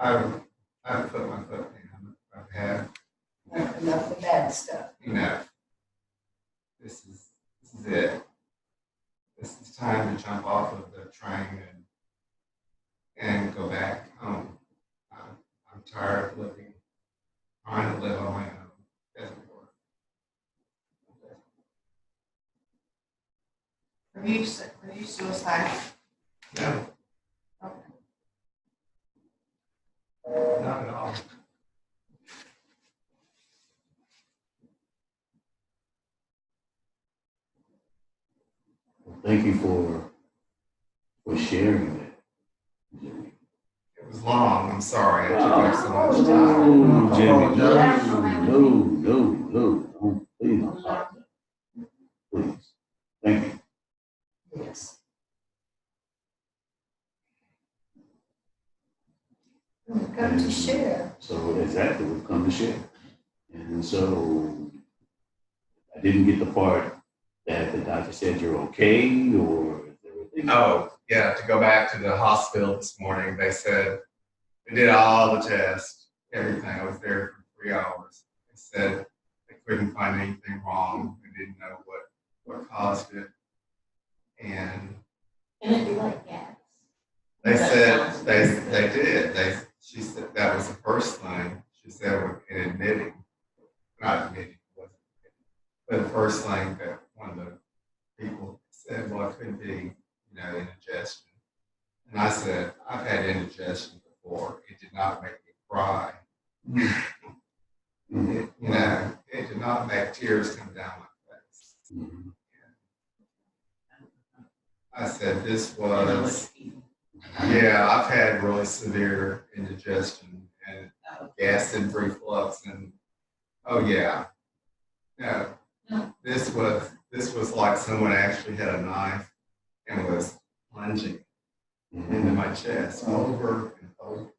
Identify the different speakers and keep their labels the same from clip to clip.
Speaker 1: I've, I've put my foot down. I've had
Speaker 2: Enough of bad stuff.
Speaker 1: enough. This is it. This is time to jump off of the train and go back home. I'm tired of living, trying to live on my own. Doesn't work.
Speaker 3: Are you suicidal?
Speaker 1: No,
Speaker 3: Okay.
Speaker 1: not at all.
Speaker 4: Thank you for sharing that, Jimmy.
Speaker 1: It was long. I'm sorry. I took up so much time.
Speaker 4: No, Jimmy, no. Please don't stop that. Please. Thank you.
Speaker 2: Yes. We've come to share.
Speaker 4: So exactly, we've come to share. And so I didn't get the part that the doctor said you're okay, or is everything?
Speaker 1: Oh, yeah, to go back to the hospital this morning, they said they did all the tests, everything. I was there for 3 hours. They said they couldn't find anything wrong. They didn't know what caused it. And
Speaker 5: Can it be like gas?
Speaker 1: they said they did. She said that was the first thing. She said in admitting, not admitting, wasn't admitting, but the first thing that one of the people said, well, it could be, indigestion. And I said, I've had indigestion before. It did not make me cry. It did not make tears come down my face. I said, this was, I've had really severe indigestion and acid reflux, and this was like someone actually had a knife and was plunging into my chest over and over.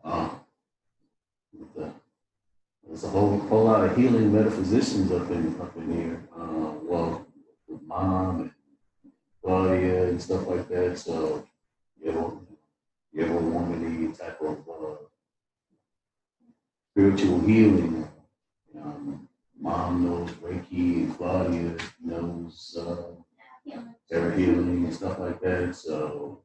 Speaker 4: Wow. There's a whole lot of healing metaphysicians up in here. With Mom and Claudia and stuff like that. So you ever want any type of spiritual healing? Mom knows Reiki, and Claudia knows their healing and stuff like that. So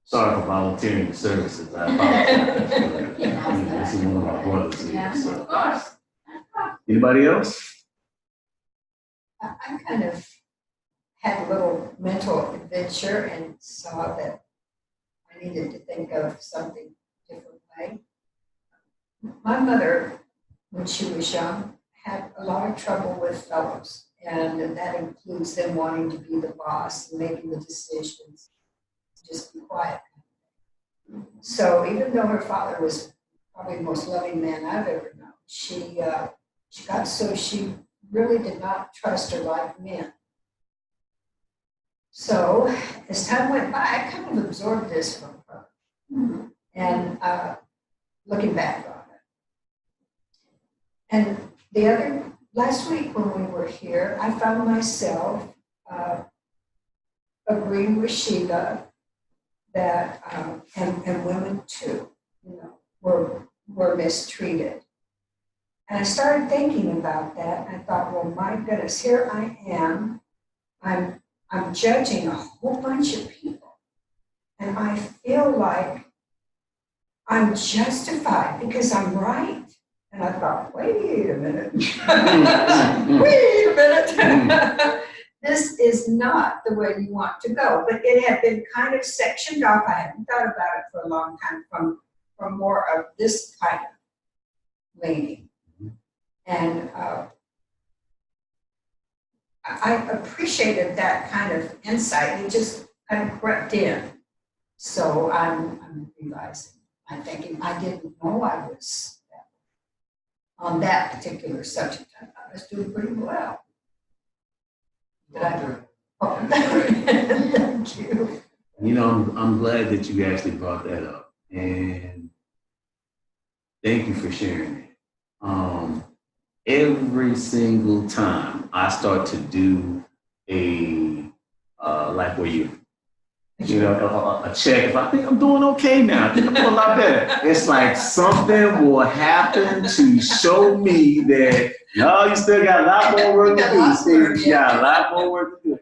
Speaker 4: sorry for volunteering the services. I apologize. This is one of my brothers here. So.
Speaker 5: Of course.
Speaker 4: Anybody else?
Speaker 2: I kind of had a little mental adventure and saw that I needed to think of something different way. My mother, when she was young, had a lot of trouble with fellows, and that includes them wanting to be the boss and making the decisions, just be quiet. So even though her father was probably the most loving man I've ever known, she got so she really did not trust or like men. So as time went by, I kind of absorbed this from her. And looking back on it. And last week when we were here, I found myself agreeing with Sheila that, and women too, were mistreated. And I started thinking about that, and I thought, well, my goodness, here I am. I'm judging a whole bunch of people, and I feel like I'm justified because I'm right. And I thought, wait a minute. Wait a minute. This is not the way you want to go. But it had been kind of sectioned off. I hadn't thought about it for a long time from more of this kind of leaning. And I appreciated that kind of insight. It just kind of crept in. So I'm realizing, I'm thinking, I didn't know I was on that particular subject. I thought I was doing pretty well. Did I? Oh, thank you.
Speaker 4: I'm glad that you actually brought that up. And thank you for sharing it. Every single time I start to do a, like where you're a check. If I think I'm doing okay now, I think I'm doing a lot better. It's like something will happen to show me that, no, you still got a lot more work to do. Steve. You got a lot more work to do.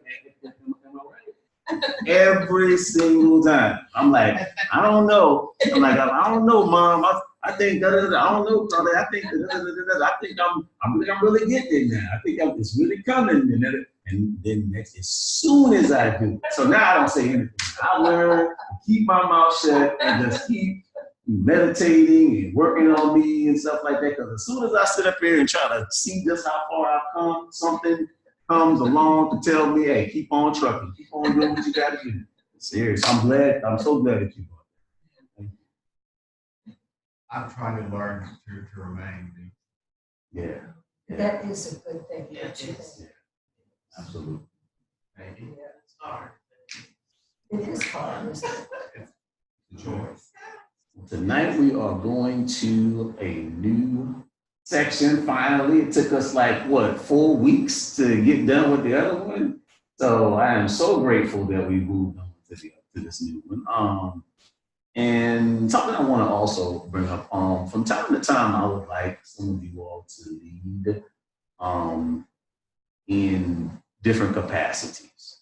Speaker 4: Every single time. I'm like, I don't know. I'm like, I don't know, Mom. I think I don't know, brother. I think I think I'm really getting it now. I think it's really coming. And then next, as soon as I do, so now I don't say anything. I learn to keep my mouth shut and just keep meditating and working on me and stuff like that. Because as soon as I sit up here and try to see just how far I've come, something comes along to tell me, hey, keep on trucking, keep on doing what you got to do. Serious. I'm so glad that you brought that.
Speaker 1: I'm trying to learn to remain.
Speaker 4: Yeah.
Speaker 2: That is a good thing.
Speaker 5: Yeah,
Speaker 2: don't you
Speaker 5: it is.
Speaker 2: think?
Speaker 4: Absolutely.
Speaker 1: Thank you.
Speaker 5: It's hard.
Speaker 2: It is hard, isn't it?
Speaker 1: It's a choice.
Speaker 4: Tonight we are going to a new section. Finally, it took us like 4 weeks to get done with the other one. So I am so grateful that we moved on to this new one. And something I want to also bring up. From time to time, I would like some of you all to lead in different capacities,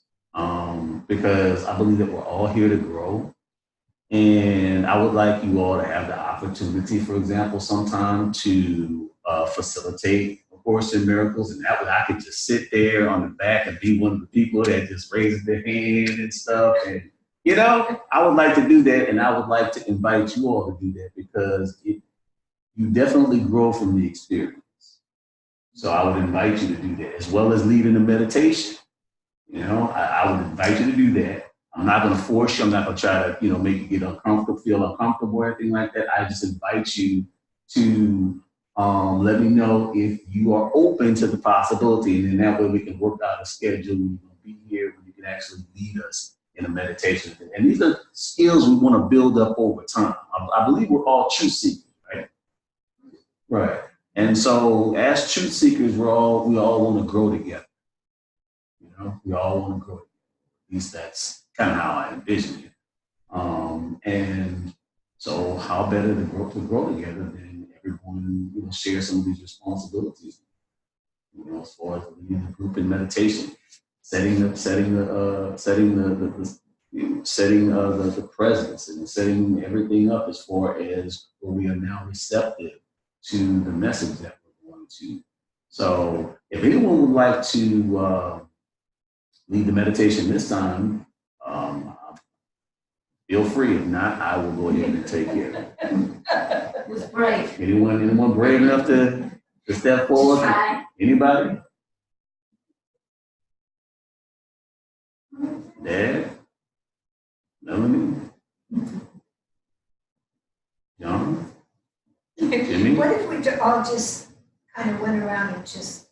Speaker 4: because I believe that we're all here to grow. And I would like you all to have the opportunity, for example, sometime to facilitate A Course in Miracles. And that way I could just sit there on the back and be one of the people that just raises their hand and stuff. And, I would like to do that. And I would like to invite you all to do that because you definitely grow from the experience. So I would invite you to do that, as well as leading the meditation. I would invite you to do that. I'm not going to force you. I'm not going to try to, make you feel uncomfortable or anything like that. I just invite you to let me know if you are open to the possibility. And then that way we can work out a schedule. When you're going to be here, when you can actually lead us in a meditation. And these are skills we want to build up over time. I believe we're all truth seekers, right? Right. And so as truth seekers, we all want to grow together. We all want to grow together. At least that's kind of how I envision it. And so how better to grow together than everyone, share some of these responsibilities, as far as leading the group in meditation, setting the presence and setting everything up as far as where we are now receptive to the message that we're going to. So if anyone would like to lead the meditation this time, feel free. If not, I will go ahead and take care of it.
Speaker 5: Who's brave?
Speaker 4: Anyone brave enough to step forward?
Speaker 5: Try.
Speaker 4: Anybody? Dad? Melanie? John? Jimmy?
Speaker 2: What if we all just kind of went around and just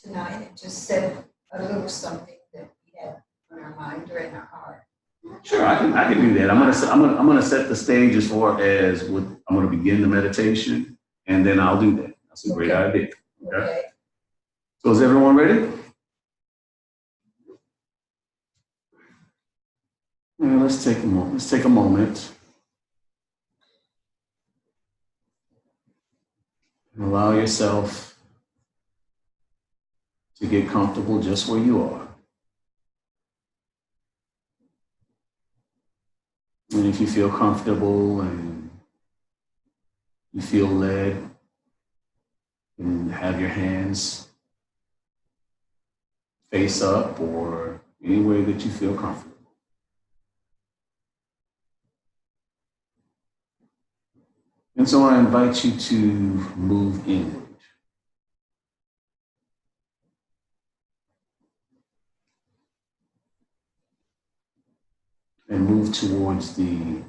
Speaker 2: tonight and just said a little something that we had on our mind or in our heart?
Speaker 4: Sure, I can do that. I'm gonna set the stage as far as what I'm gonna begin the meditation, and then I'll do that. That's a great idea. Okay. So is everyone ready? Let's take a moment. And allow yourself to get comfortable just where you are. And if you feel comfortable and you feel led, you can have your hands face up or any way that you feel comfortable. And so I invite you to move inward. And move towards the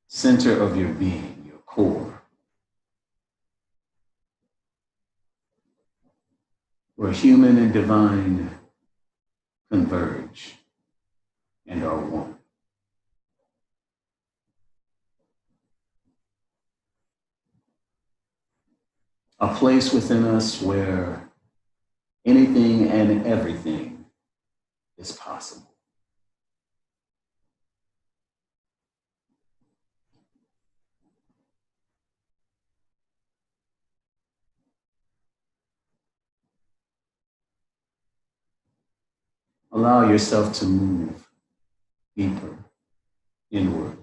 Speaker 4: center of your being, your core, where human and divine converge and are one. A place within us where anything and everything is possible. Allow yourself to move deeper inward.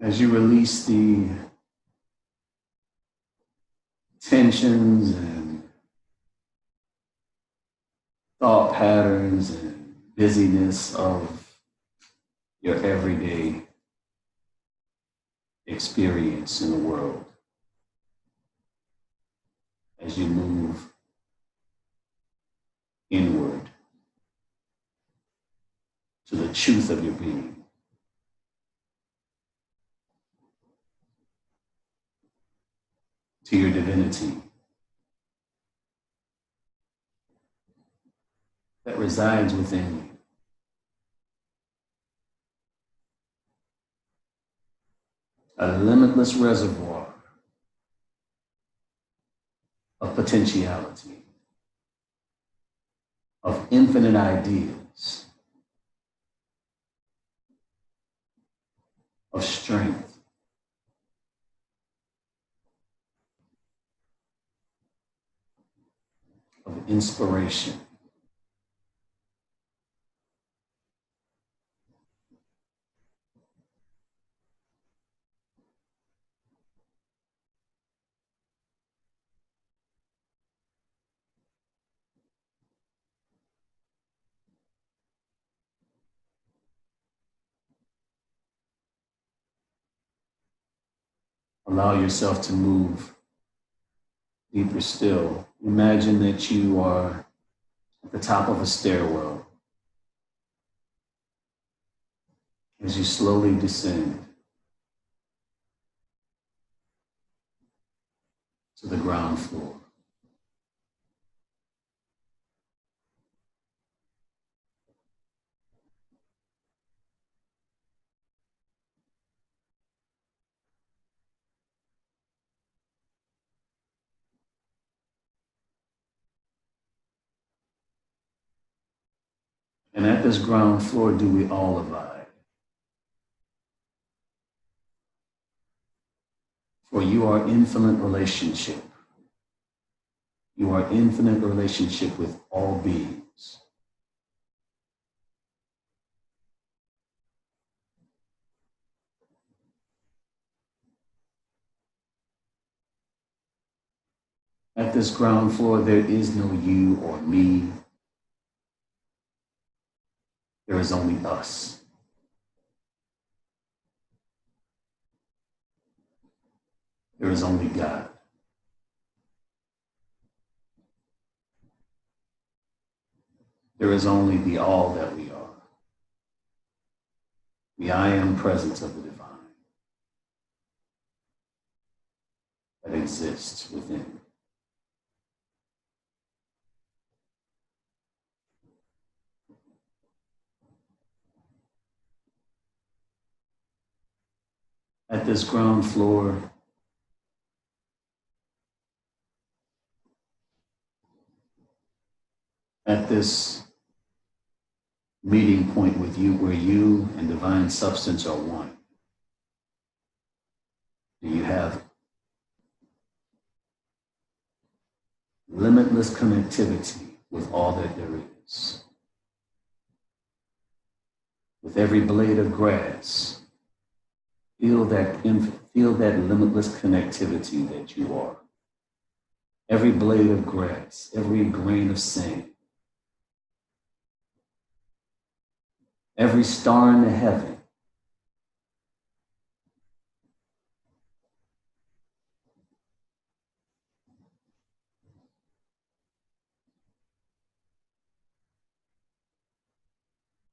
Speaker 4: As you release the tensions and thought patterns and busyness of your everyday experience in the world, as you move inward to the truth of your being, to your divinity that resides within you. A limitless reservoir of potentiality, of infinite ideas, of strength, of inspiration. Allow yourself to move deeper still. Imagine that you are at the top of a stairwell. As you slowly descend to the ground floor. And at this ground floor, do we all abide? For you are infinite relationship. You are infinite relationship with all beings. At this ground floor, there is no you or me. There is only us. There is only God. There is only the all that we are. The I am presence of the divine that exists within. At this ground floor, at this meeting point with you where you and divine substance are one, do you have limitless connectivity with all that there is? With every blade of grass, feel that limitless connectivity that you are. Every blade of grass, every grain of sand, every star in the heaven,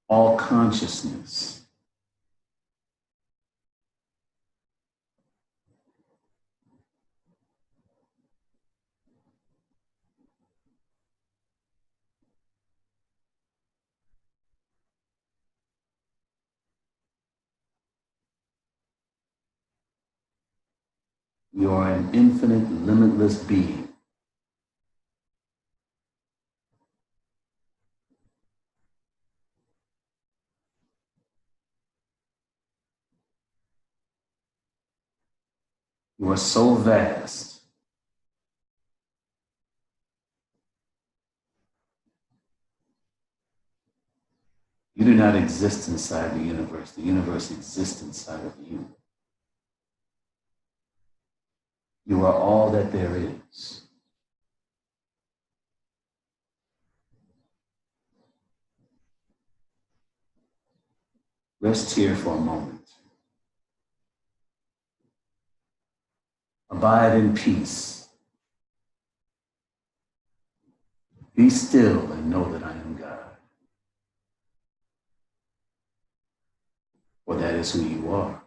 Speaker 4: all consciousness, you are an infinite, limitless being. You are so vast. You do not exist inside the universe. The universe exists inside of you. You are all that there is. Rest here for a moment. Abide in peace. Be still and know that I am God. For that is who you are.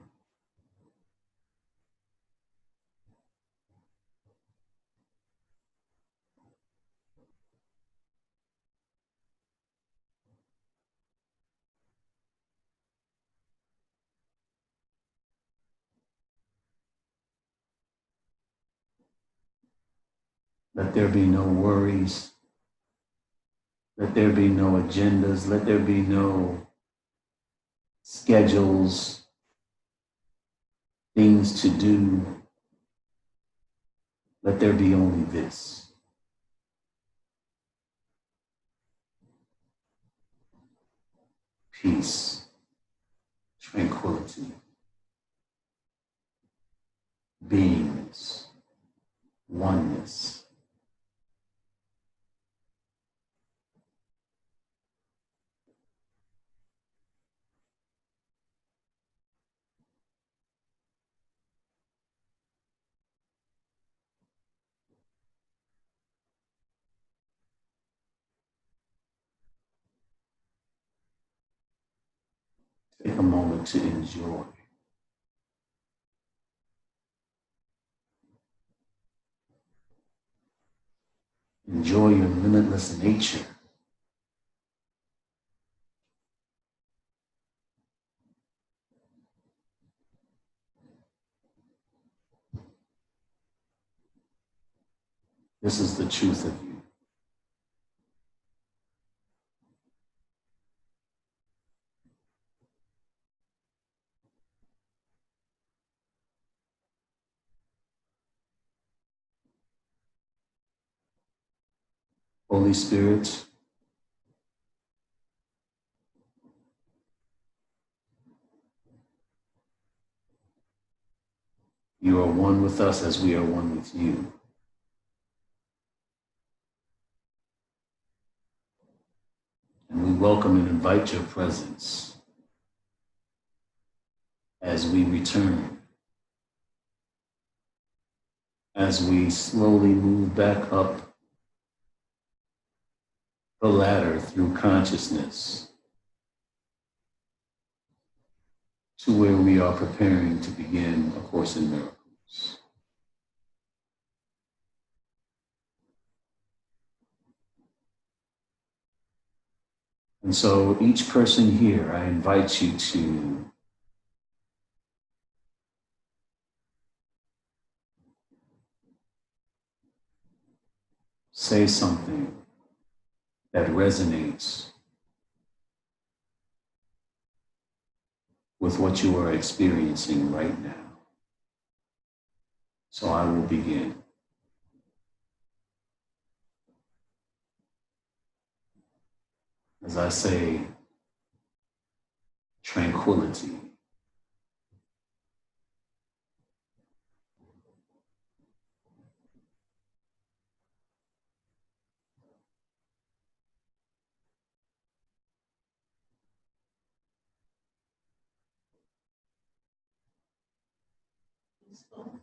Speaker 4: Let there be no worries. Let there be no agendas. Let there be no schedules, things to do. Let there be only this. Peace, tranquility, beingness, oneness. Take a moment to enjoy. Enjoy your limitless nature. This is the truth of you. Holy Spirit, you are one with us as we are one with you. And we welcome and invite your presence as we return, as we slowly move back up the ladder through consciousness to where we are preparing to begin A Course in Miracles. And so each person here, I invite you to say something that resonates with what you are experiencing right now. So I will begin. As I say, tranquility,
Speaker 5: Peaceful.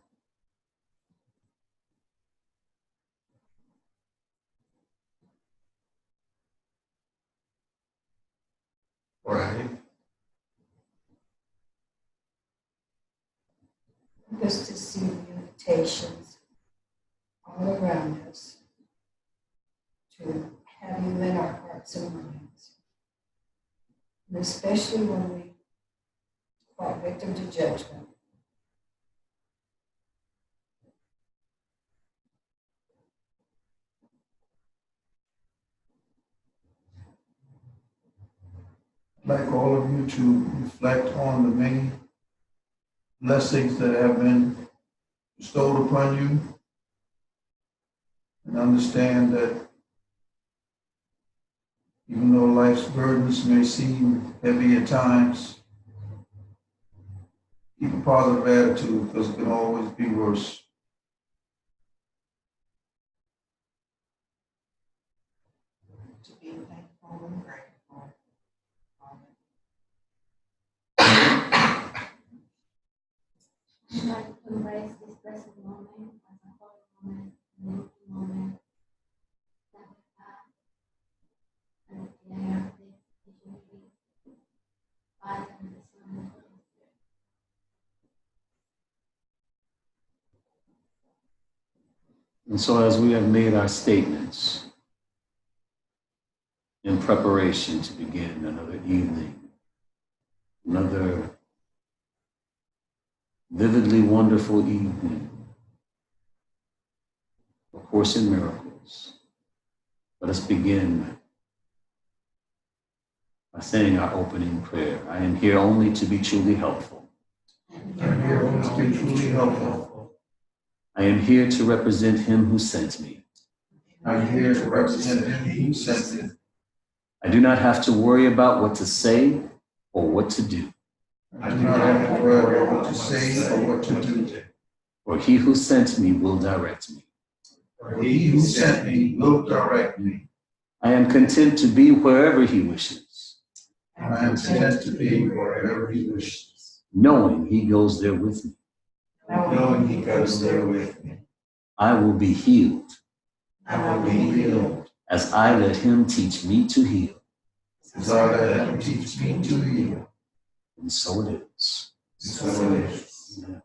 Speaker 1: Right.
Speaker 2: Just to see the invitations all around us to have you in our hearts and minds. And especially when we fall victim to judgment.
Speaker 6: I'd like all of you to reflect on the many blessings that have been bestowed upon you. And understand that even though life's burdens may seem heavy at times, keep a positive attitude because it can always be worse.
Speaker 3: To be thankful and grateful.
Speaker 5: I'd like to embrace this present moment as a holy moment, an empty moment, that we have, and the air of this unity, Father and the Son and the Holy Spirit.
Speaker 4: And so as we have made our statements in preparation to begin another evening, another vividly wonderful evening, A Course in Miracles, let us begin by saying our opening prayer. I am here only to be truly helpful.
Speaker 6: I'm here only to be truly helpful.
Speaker 4: I am here to represent Him who sent me.
Speaker 6: I'm here to represent Him who sent me.
Speaker 4: I do not have to worry about what to say or what to do.
Speaker 6: I do not have to worry about what to say or what to do.
Speaker 4: For He who sent me will direct me.
Speaker 6: For He who sent me will direct me.
Speaker 4: I am content to be wherever He wishes,
Speaker 6: I am content to be wherever He wishes,
Speaker 4: knowing He goes there with me.
Speaker 6: knowing He goes there with me.
Speaker 4: I will be healed
Speaker 6: I will be healed,
Speaker 4: as I let Him teach me to heal.
Speaker 6: as I let Him teach me to heal.
Speaker 4: And so it is.
Speaker 6: So it is.
Speaker 4: Amen.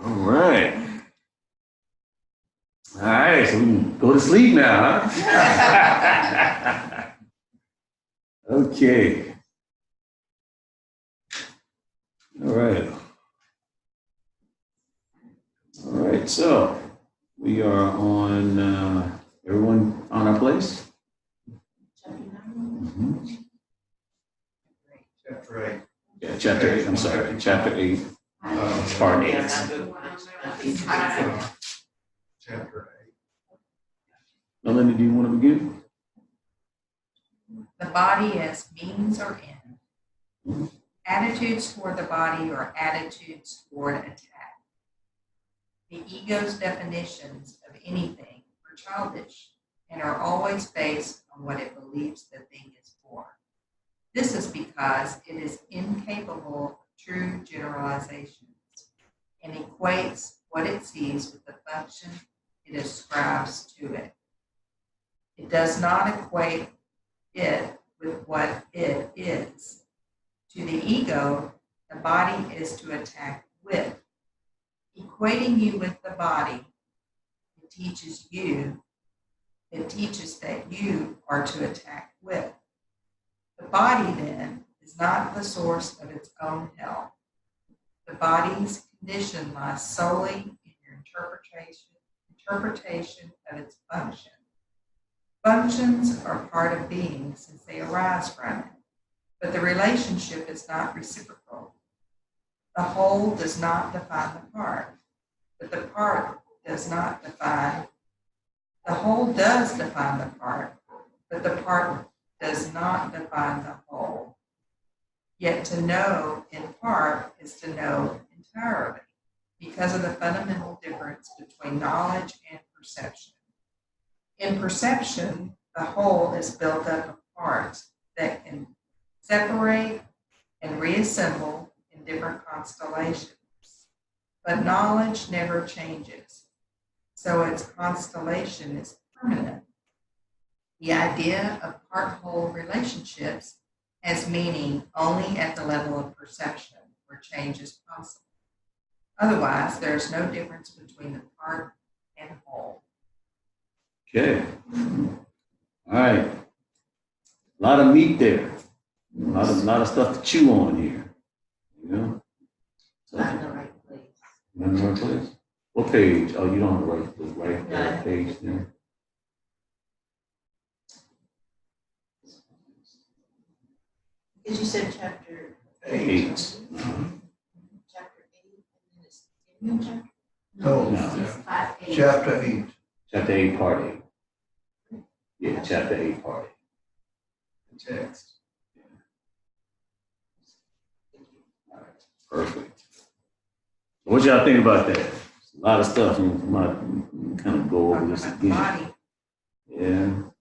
Speaker 4: All right. All right, so we can go to sleep now, huh? Okay. All right. All right, so we are on, everyone on our place? Mhm.
Speaker 1: Chapter 8.
Speaker 4: Yeah, chapter 8, I'm sorry, chapter 8, part 8.
Speaker 1: Chapter 8.
Speaker 4: Melanie, do you want to begin?
Speaker 3: The body as means or end. Attitudes toward the body are attitudes toward attack. The ego's definitions of anything are childish and are always based on what it believes the thing is for. This is because it is incapable of true generalizations and equates what it sees with the function it ascribes to it. It does not equate it with what it is. To the ego, the body is to attack with. Equating you with the body, it teaches that you are to attack with. The body, then, is not the source of its own health. The body's condition lies solely in your interpretation of its function. Functions are part of being since they arise from it, but the relationship is not reciprocal. The whole does not define the part, but the part does not define. The whole does define the part, but the part does not define the whole. Yet to know in part is to know entirely, because of the fundamental difference between knowledge and perception. In perception, the whole is built up of parts that can separate and reassemble in different constellations. But knowledge never changes, so its constellation is permanent. The idea of part-whole relationships has meaning only at the level of perception, where change is possible. Otherwise, there is no difference between the part and whole.
Speaker 4: Okay. All right. A lot of meat there. A lot of stuff to chew on here. You know? So,
Speaker 5: Not in the right place.
Speaker 4: you in the right place? What page? Oh, you don't have the right page there.
Speaker 3: Because you said chapter
Speaker 4: 8.
Speaker 5: Chapter 8, and then it's new chapter?
Speaker 6: No.
Speaker 5: It's 5, 8.
Speaker 6: Chapter 8.
Speaker 4: Chapter 8, part 8. Yeah, chapter 8, part 8.
Speaker 1: The text.
Speaker 4: All right, perfect. What y'all think about that? A lot of stuff. We might kind of go over this
Speaker 3: Talking about the
Speaker 4: again.
Speaker 3: body.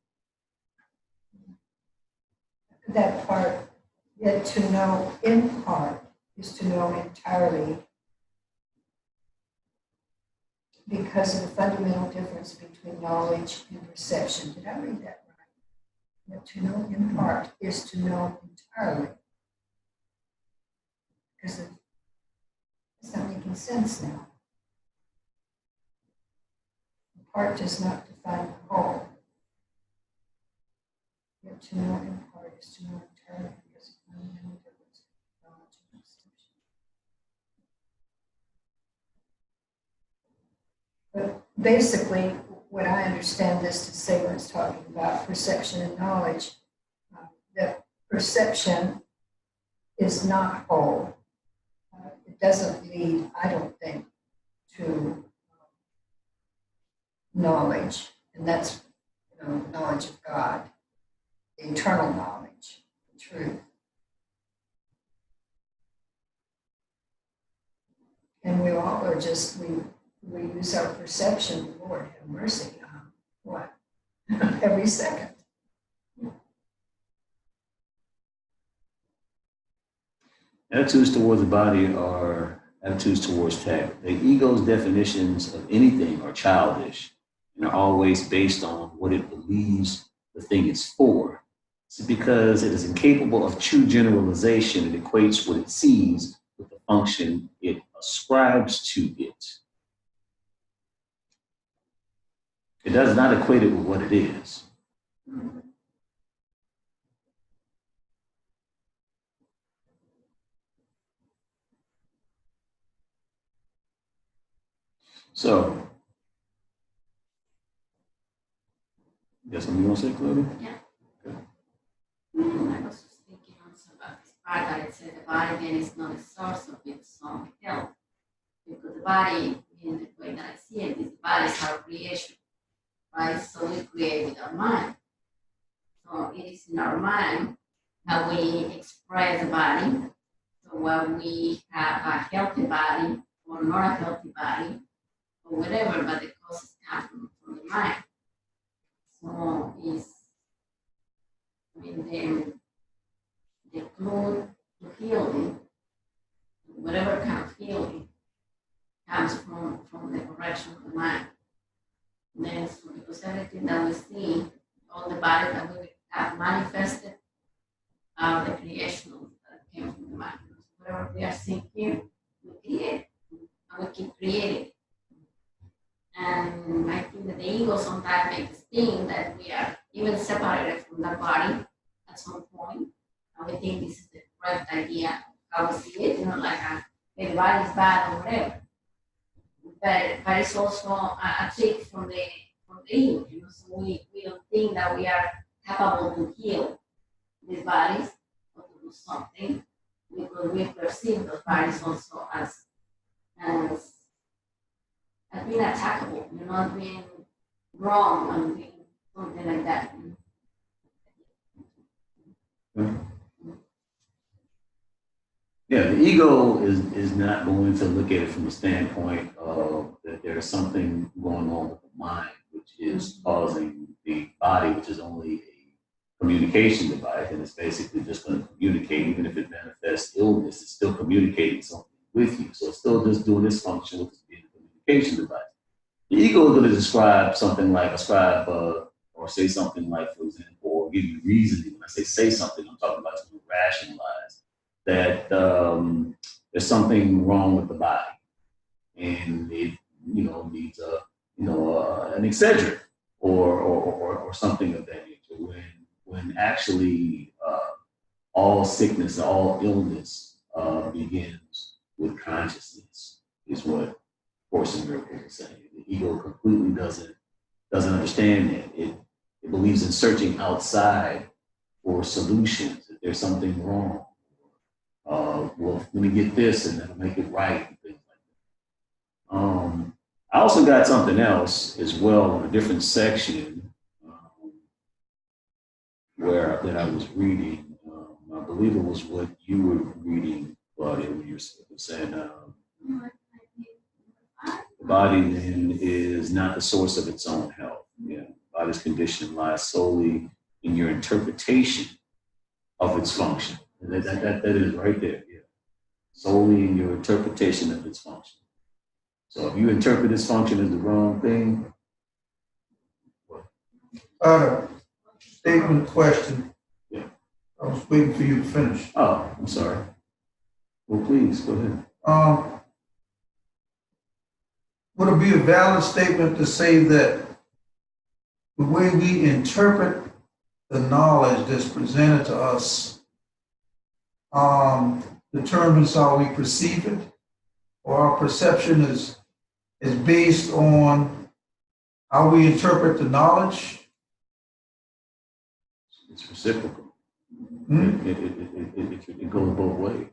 Speaker 4: Yeah.
Speaker 2: That part, yet to know in part is to know entirely, because of the fundamental difference between knowledge and perception. Did I read that right? Yet to know in part is to know entirely. Because it's not making sense now. The part does not define the whole. Yet to know in part is to know entirely, because of the fundamental difference between knowledge and perception. But basically, what I understand this to say when it's talking about perception and knowledge, that perception is not whole. It doesn't lead, I don't think, to knowledge, and that's, knowledge of God, the eternal knowledge, the truth. And we all are just, we use our perception, Lord have mercy, what? Every second.
Speaker 4: Attitudes towards the body are attitudes towards tech. The ego's definitions of anything are childish and are always based on what it believes the thing is for. It's because it is incapable of true generalization. It equates what it sees with the function it ascribes to it. It does not equate it with what it is. So, that's what you want to say, Claudia?
Speaker 5: I was just thinking also about this part that it said the body then is not a source of its own health. Because the body, in the way that I see it, is the body is our creation, right? So we create with our mind. So it is in our mind how we express the body. So when we have a healthy body or not a healthy body or whatever, but the causes come from the mind. So it's, the clue to healing, whatever kind of healing, comes from the correction of the mind. And then, so because everything that we see, all the bodies that we have manifested are the creations that came from the mind. Because whatever we are seeing here, we create, and we keep creating. And I think that the ego sometimes makes us think that we are even separated from the body at some point, and we think this is the correct idea how we see it, like the body is bad or whatever. But it's also a trick from the ego, so we don't think that we are capable to heal these bodies or to do something because we perceive those bodies also as being attackable, as being wrong and being something like that.
Speaker 4: Yeah, the ego is not going to look at it from the standpoint of that there's something going on with the mind, which is causing the body, which is only a communication device, and it's basically just going to communicate, even if it manifests illness, it's still communicating something with you. So it's still just doing this function, which is being a communication device. The ego is going to describe something like or say something like, for example, or give you reasoning. When I say something, I'm talking about to rationalize that there's something wrong with the body, and it needs an excedrin or something of that nature. When actually all sickness, all illness begins with consciousness, is what Course in Miracles is saying. The ego completely doesn't understand that. It believes in searching outside for solutions. If there's something wrong, well, let me get this and that'll make it right and things like that. I also got something else as well in a different section where that I was reading. I believe it was what you were reading, Claudia, when you were saying the body then is not the source of its own health. Yeah, body's condition lies solely in your interpretation of its function. That is right there. Yeah, solely in your interpretation of its function. So if you interpret its function as the wrong thing,
Speaker 6: Statement question.
Speaker 4: Yeah.
Speaker 6: I was waiting for you to finish.
Speaker 4: oh, I'm sorry. Well, please go ahead.
Speaker 6: Would it be a valid statement to say that the way we interpret the knowledge that's presented to us determines how we perceive it, or our perception is based on how we interpret the knowledge?
Speaker 4: It's reciprocal.
Speaker 6: Hmm?
Speaker 4: It goes both ways.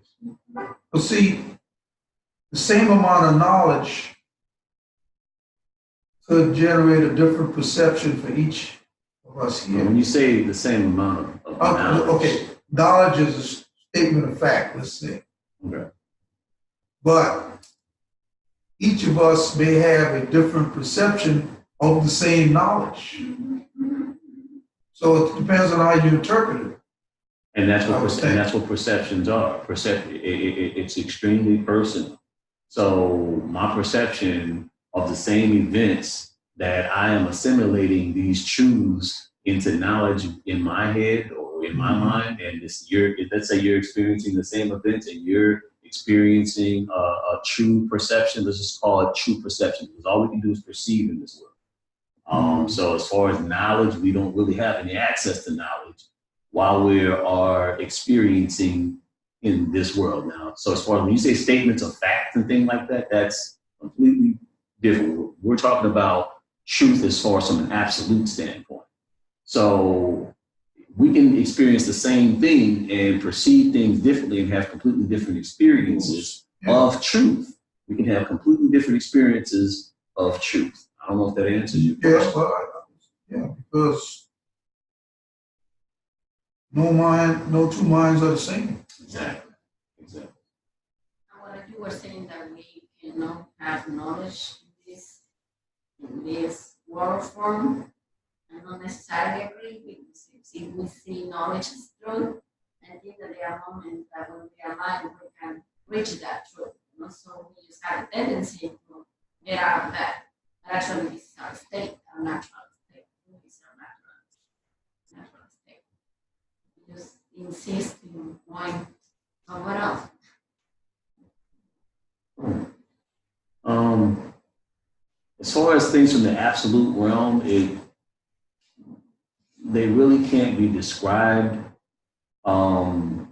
Speaker 6: But see, the same amount of knowledge could generate a different perception for each of us
Speaker 4: When
Speaker 6: here.
Speaker 4: you say the same amount of knowledge,
Speaker 6: Okay, knowledge is a statement of fact, let's say.
Speaker 4: okay.
Speaker 6: But each of us may have a different perception of the same knowledge. So it depends on how you interpret it.
Speaker 4: And that's
Speaker 6: I would
Speaker 4: what
Speaker 6: think.
Speaker 4: and that's what perceptions are. It's extremely personal. So my perception of the same events that I am assimilating these truths into knowledge in my head or in my mind, and let's say you're experiencing the same events and you're experiencing a true perception. Let's just call it true perception, because all we can do is perceive in this world. So as far as knowledge, we don't really have any access to knowledge while we are experiencing in this world now. So as far as when you say statements of fact and things like that, that's completely different. We're talking about truth as far as from an absolute standpoint. So we can experience the same thing and perceive things differently and have completely different experiences of truth. We can have completely different experiences of truth. I don't know if that answers your question.
Speaker 6: Because no two minds are the same.
Speaker 4: Exactly. Exactly.
Speaker 7: And what you were saying that we cannot have knowledge in this world form, I don't necessarily agree, because if we see knowledge as truth, I think that there are moments that when we are alive, we can reach that truth. So we just have a tendency to get out of that. But actually, this is our state, our natural state. This is our natural state. We just insist in going somewhere else.
Speaker 4: As far as things from the absolute realm, they really can't be described through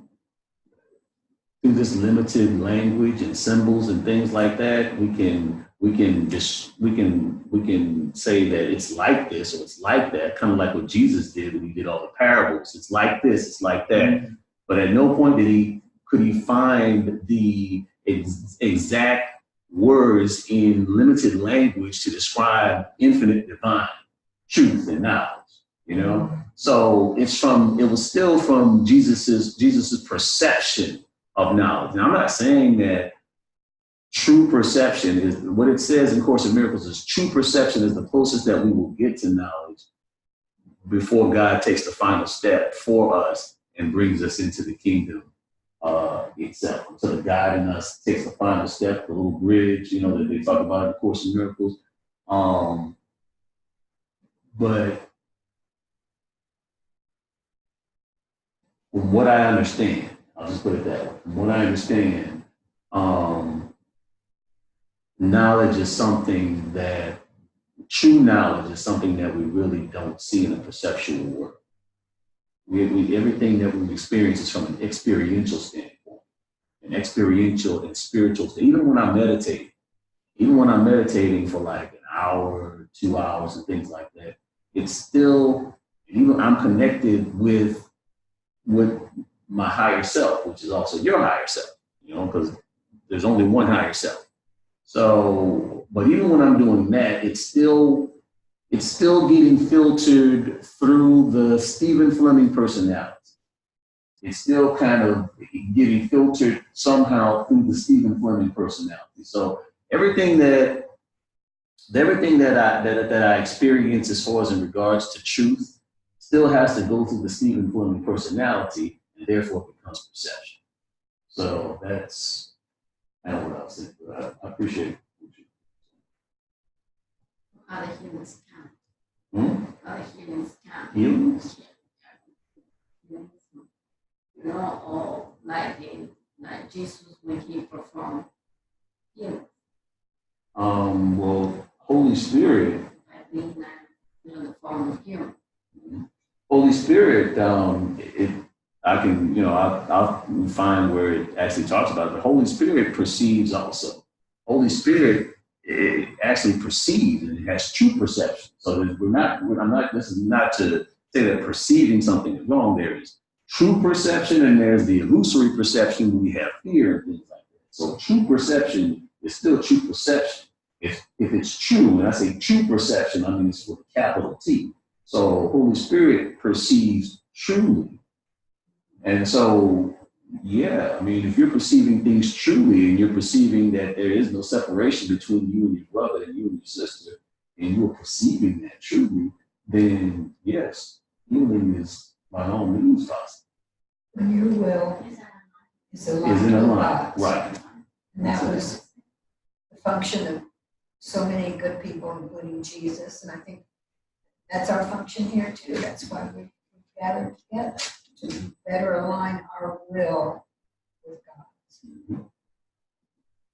Speaker 4: this limited language and symbols and things like that. We can say that it's like this or it's like that, kind of like what Jesus did when he did all the parables. It's like this, it's like that. But at no point could he find the exact words in limited language to describe infinite divine truth and knowledge, So it was still from Jesus's perception of knowledge. Now, I'm not saying that true perception is what it says in Course in Miracles is true perception is the closest that we will get to knowledge before God takes the final step for us and brings us into the kingdom itself. So the God in us takes the final step, the little bridge, that they talk about in Course in Miracles. But from what I understand, I'll just put it that way. From what I understand, knowledge is something that, true knowledge is something that we really don't see in a perceptual world. Everything that we experience is from an experiential standpoint. An experiential and spiritual. Even when I'm meditating for like an hour, 2 hours, and things like that, it's still, even I'm connected with my higher self, which is also your higher self, you know, because there's only one higher self. So, but even when I'm doing that, it's still getting filtered through the Stephen Fleming personality. It's still kind of getting filtered somehow through the Stephen Fleming personality. So everything that I experience as far as in regards to truth still has to go through the Stephen Fleming personality, and therefore it becomes perception. So that's kind of what I was thinking. But I appreciate it.
Speaker 7: Other humans count.
Speaker 4: Hmm?
Speaker 7: Other humans count.
Speaker 4: Humans?
Speaker 7: You know, or like Jesus when he performed healing.
Speaker 4: Well, Holy Spirit.
Speaker 7: Like being the form of human.
Speaker 4: Holy Spirit, I can, you know, I'll find where it actually talks about it. The Holy Spirit perceives also. Holy Spirit, it actually perceives and it has true perception. So this is not to say that perceiving something is wrong. There is true perception and there's the illusory perception when we have fear and things like that. So true perception is still true perception. If it's true, and I say true perception, I mean it's with a capital T. So Holy Spirit perceives truly. And so, yeah, I mean, if you're perceiving things truly and you're perceiving that there is no separation between you and your brother and you and your sister, and you're perceiving that truly, then yes, healing is by all means possible.
Speaker 2: When your will is aligned
Speaker 4: Is in
Speaker 2: with
Speaker 4: alignment,
Speaker 2: God's.
Speaker 4: right.
Speaker 2: And that was the function of so many good people, including Jesus. And I think that's our function here too. That's why we gathered together, to better align our will with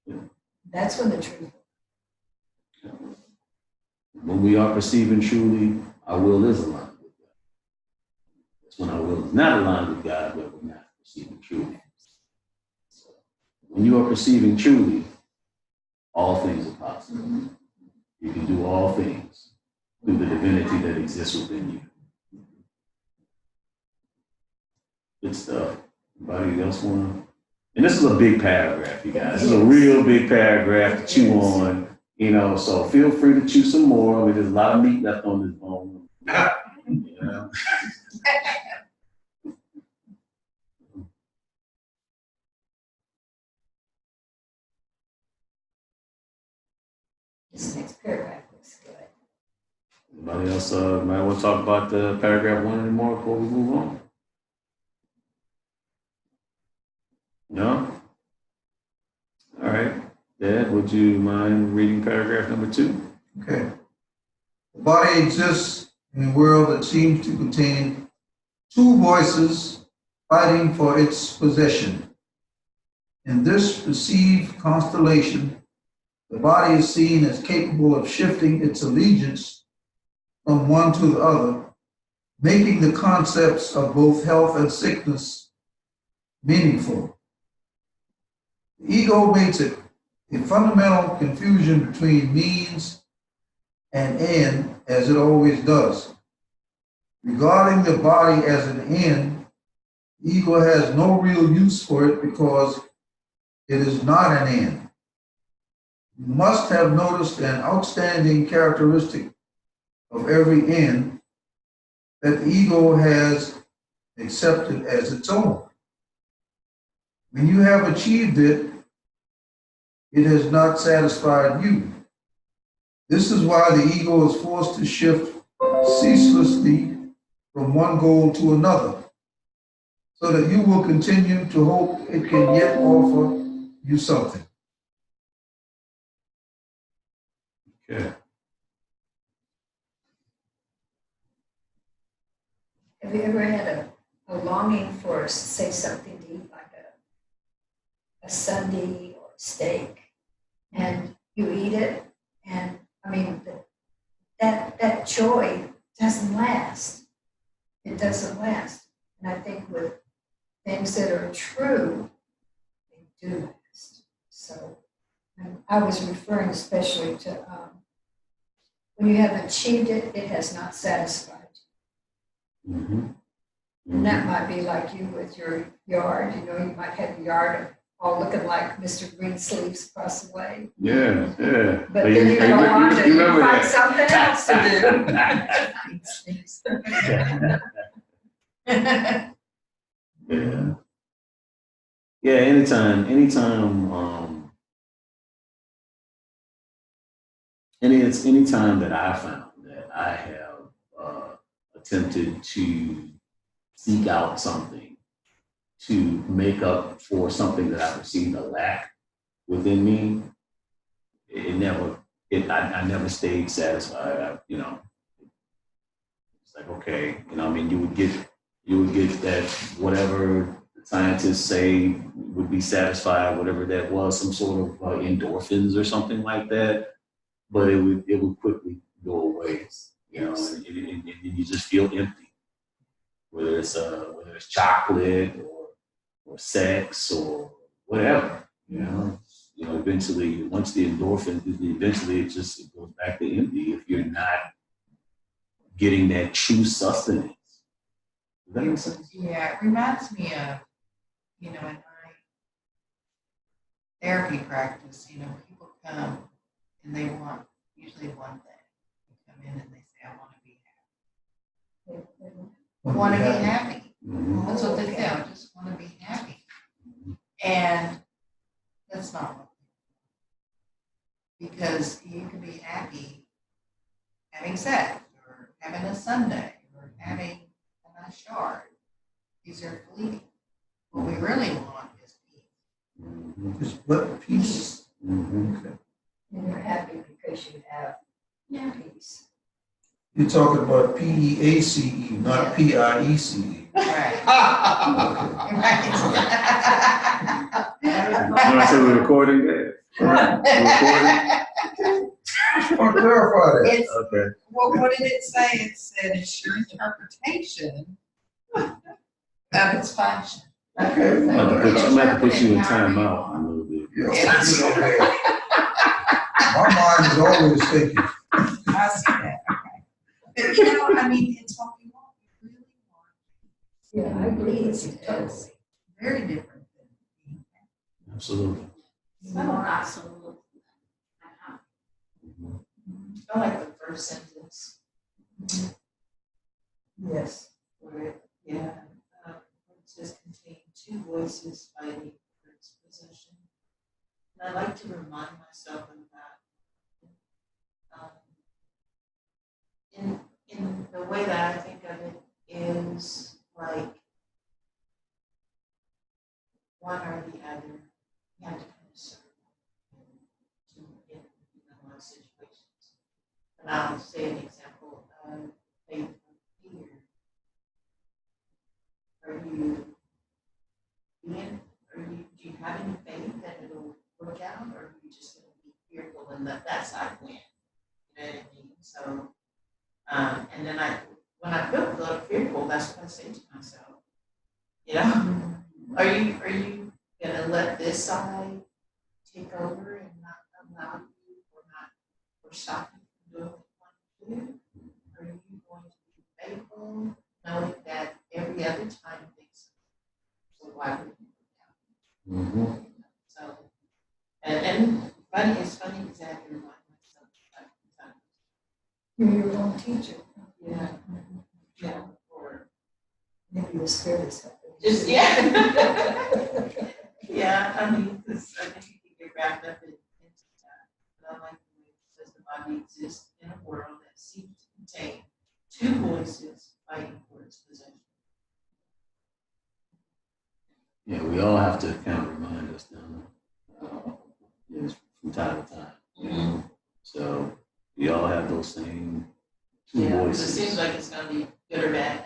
Speaker 2: God's. That's when the truth.
Speaker 4: When we are perceiving truly, our will is aligned with God. That's when our will is not aligned with God, but we're not perceiving truly. So when you are perceiving truly, all things are possible. You can do all things through the divinity that exists within you. Good stuff. Anybody else want to? And this is a big paragraph, you guys. This is a real big paragraph to chew on, you know, so feel free to chew some more. I mean, there's a lot of meat left on this bone. You know?
Speaker 2: This next paragraph looks good.
Speaker 4: Anybody else might want to talk about the paragraph 1 anymore before we move on? No? All right. Dad, would you mind reading paragraph number 2?
Speaker 6: Okay. The body exists in a world that seems to contain two voices fighting for its possession. In this perceived constellation, the body is seen as capable of shifting its allegiance from one to the other, making the concepts of both health and sickness meaningful. The ego makes it a fundamental confusion between means and end, as it always does. Regarding the body as an end, the ego has no real use for it because it is not an end. You must have noticed an outstanding characteristic of every end that the ego has accepted as its own. When you have achieved it, it has not satisfied you. This is why the ego is forced to shift ceaselessly from one goal to another, so that you will continue to hope it can yet offer you something.
Speaker 4: Okay.
Speaker 2: Have you ever had a longing for, say, something to eat, like a sundae or a steak, and you eat it, and I mean, that joy doesn't last. It doesn't last. And I think with things that are true, they do last. So I was referring especially to when you have achieved it, it has not satisfied you.
Speaker 4: Mm-hmm.
Speaker 2: And that might be like you with your yard, you know, you might have your yard all looking like Mr. Greensleeves across the way.
Speaker 4: Yeah, yeah.
Speaker 2: But then you go on to, you
Speaker 4: remember
Speaker 2: find
Speaker 4: that.
Speaker 2: something else to do.
Speaker 4: Yeah. Yeah, anytime, anytime that I found that I have attempted to seek out something to make up for something that I perceived a lack within me, I never stayed satisfied. It's like, okay, I mean, you would get that whatever the scientists say would be satisfied, whatever that was, some sort of endorphins or something like that. But it would quickly go away, and you just feel empty. Whether it's chocolate or sex or whatever, eventually once the endorphin, eventually it goes back to empty if you're not getting that true sustenance. Does that make sense?
Speaker 3: Yeah, it reminds me of, in my therapy practice, people come and they want usually one thing. They come in and they say, I want to be happy. I want to be happy.
Speaker 4: Mm-hmm.
Speaker 3: That's what they say. I just want to be happy. And that's not what they want. Because you can be happy having sex or having a Sunday or having a nice yard. These are fleeting. What we really want is peace.
Speaker 4: Mm-hmm.
Speaker 6: Just what peace?
Speaker 4: Mm-hmm.
Speaker 6: Okay.
Speaker 2: And you're happy because you have peace.
Speaker 6: You're talking about PEACE, not PIECE.
Speaker 3: Right.
Speaker 6: Okay.
Speaker 4: I said we're recording that.
Speaker 6: Just want to clarify that.
Speaker 3: It's,
Speaker 4: Okay.
Speaker 3: well, what did it say? It said it's your interpretation of its function.
Speaker 6: Okay.
Speaker 4: I'm gonna have to put you in timeout a little bit.
Speaker 6: Yeah. My mind is always thinking.
Speaker 3: I see that. Okay. But I mean, it's what we want. We really want.
Speaker 2: Yeah, I agree. It's
Speaker 3: Totally. Very different than being happy.
Speaker 4: Absolutely.
Speaker 7: More absolute.
Speaker 8: I like the first sentence
Speaker 2: Yes.
Speaker 8: where it says contain two voices fighting for its possession. And I like to remind myself of that. In the way that I think of it is like one or the other. You have to kind of serve in a lot of situations. And I'll say an example of faith and fear. Do you have any faith that it'll work out, or are you just going to be fearful and let that side win? You know what I mean? So, and then when I feel fearful, that's what I say to myself. Are you going to let this side take over and not allow you or stop you from doing what you want to do? Are you going to be faithful, knowing that every other time things, so why would you do that?
Speaker 4: Mm-hmm.
Speaker 8: So, and it's funny because I have to remind myself that sometimes.
Speaker 2: You're your own teacher.
Speaker 8: Yeah, or
Speaker 2: Maybe the spirit is helping.
Speaker 8: just, yeah, I mean, because I think you can get wrapped up into that. But I like the way it says the body exists in a world that seems to contain two voices fighting for its possession.
Speaker 4: Yeah, we all have to kind of remind us from time to time. So we all have those same two
Speaker 8: Because it
Speaker 4: voices.
Speaker 8: seems like it's going to be good or bad.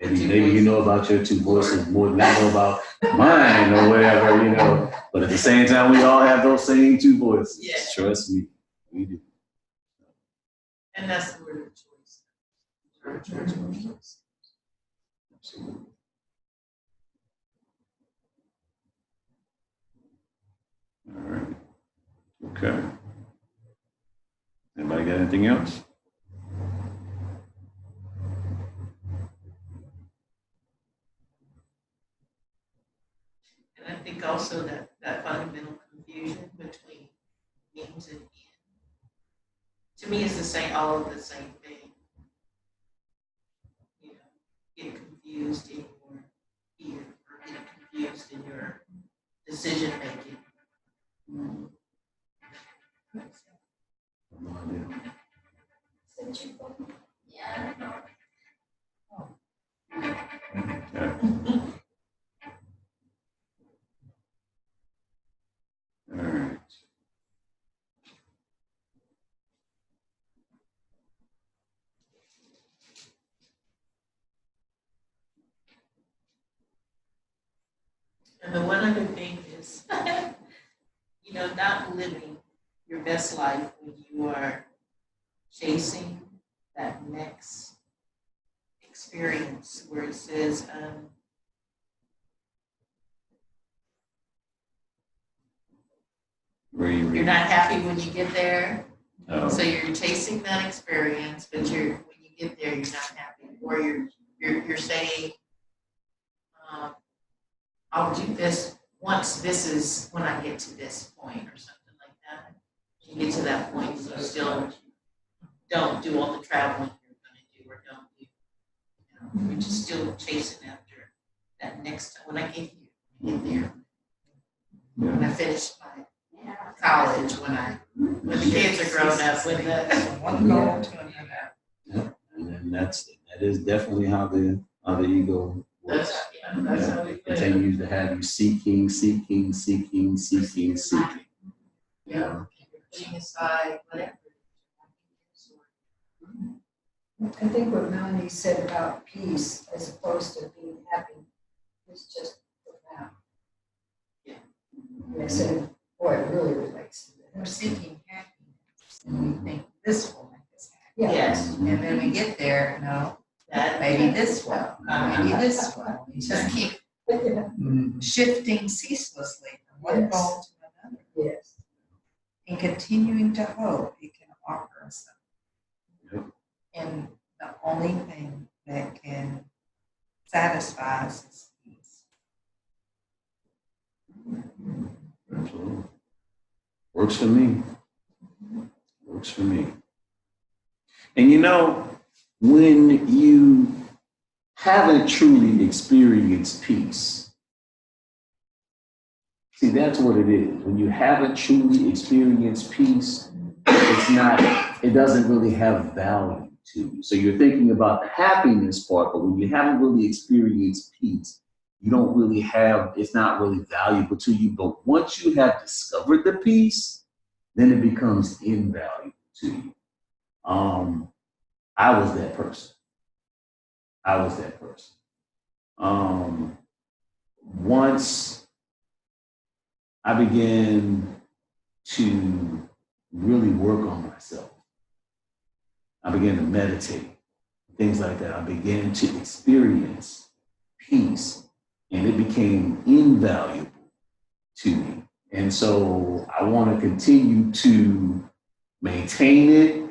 Speaker 4: Maybe you know about your two voices more than I know about mine or whatever, But at the same time, we all have those same two voices.
Speaker 8: Yeah.
Speaker 4: Trust me, we do.
Speaker 8: And that's the word of choice. Word of choice.
Speaker 4: Absolutely. All right. Okay. Anybody got anything else?
Speaker 8: And I think also that fundamental confusion between means and end, to me, is the same, all of the same thing. You know, get confused in your fear or get confused in your decision making.
Speaker 4: No idea.
Speaker 7: Yeah.
Speaker 4: Okay. All right.
Speaker 8: And the one other thing is, you know, not living your best life when you are chasing that next experience where it says, you're not happy when you get there. So you're chasing that experience, but when you get there, you're not happy. Or you're saying, I'll do this once this is when I get to this point or something like that. You get to that point, you still don't do all the traveling you're gonna do or don't do, you know, you're just still chasing after that next time. When I get here, when I get there. When I finish my college, when the kids are grown up, when the one goal to another.
Speaker 4: Yeah. And then that is definitely how the ego works.
Speaker 8: That's how we
Speaker 4: It continues to have you seeking.
Speaker 8: Yeah, putting aside whatever.
Speaker 2: I think what Melanie said about peace as opposed to being happy is just profound.
Speaker 8: Yeah.
Speaker 2: Yes, and boy, it really relates to
Speaker 3: We're
Speaker 2: this.
Speaker 3: seeking happiness, and we think this will make us happy.
Speaker 2: Yeah.
Speaker 8: Yes,
Speaker 3: And then we get there, no,
Speaker 8: that
Speaker 3: maybe this will, maybe this will. We just keep
Speaker 2: Yeah.
Speaker 3: shifting ceaselessly from one
Speaker 2: Yes.
Speaker 3: goal to another,
Speaker 2: Yes.
Speaker 3: and continuing to hope it can offer us something.
Speaker 4: Yep.
Speaker 3: And the only thing that can satisfy us is peace.
Speaker 4: Absolutely. Works for me. Works for me. And you know, when you haven't truly experienced peace, see, that's what it is. When you haven't truly experienced peace, it doesn't really have value to you. So you're thinking about the happiness part, but when you haven't really experienced peace, you don't really have, it's not really valuable to you. But once you have discovered the peace, then it becomes invaluable to you. I was that person. Once I began to really work on myself, I began to meditate, things like that. I began to experience peace, and it became invaluable to me. And so I want to continue to maintain it,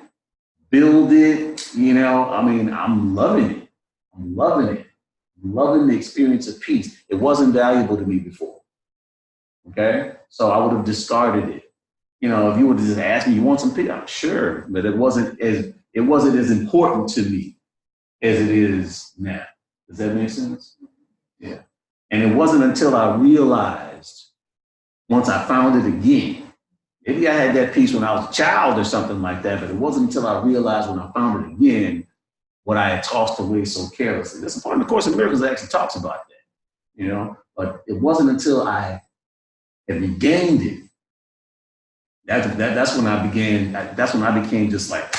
Speaker 4: build it. You know, I mean, I'm loving it. I'm loving the experience of peace. It wasn't valuable to me before. Okay, so I would have discarded it. You know, if you would have just asked me, "You want some peace?" I'm sure, but it wasn't as important to me as it is now. Does that make sense? Yeah. And it wasn't until I realized, once I found it again, maybe I had that peace when I was a child or something like that, but it wasn't until I realized when I found it again what I had tossed away so carelessly. This is part of the Course in Miracles that actually talks about that, you know, but it wasn't until I had regained it. That's when I became just like,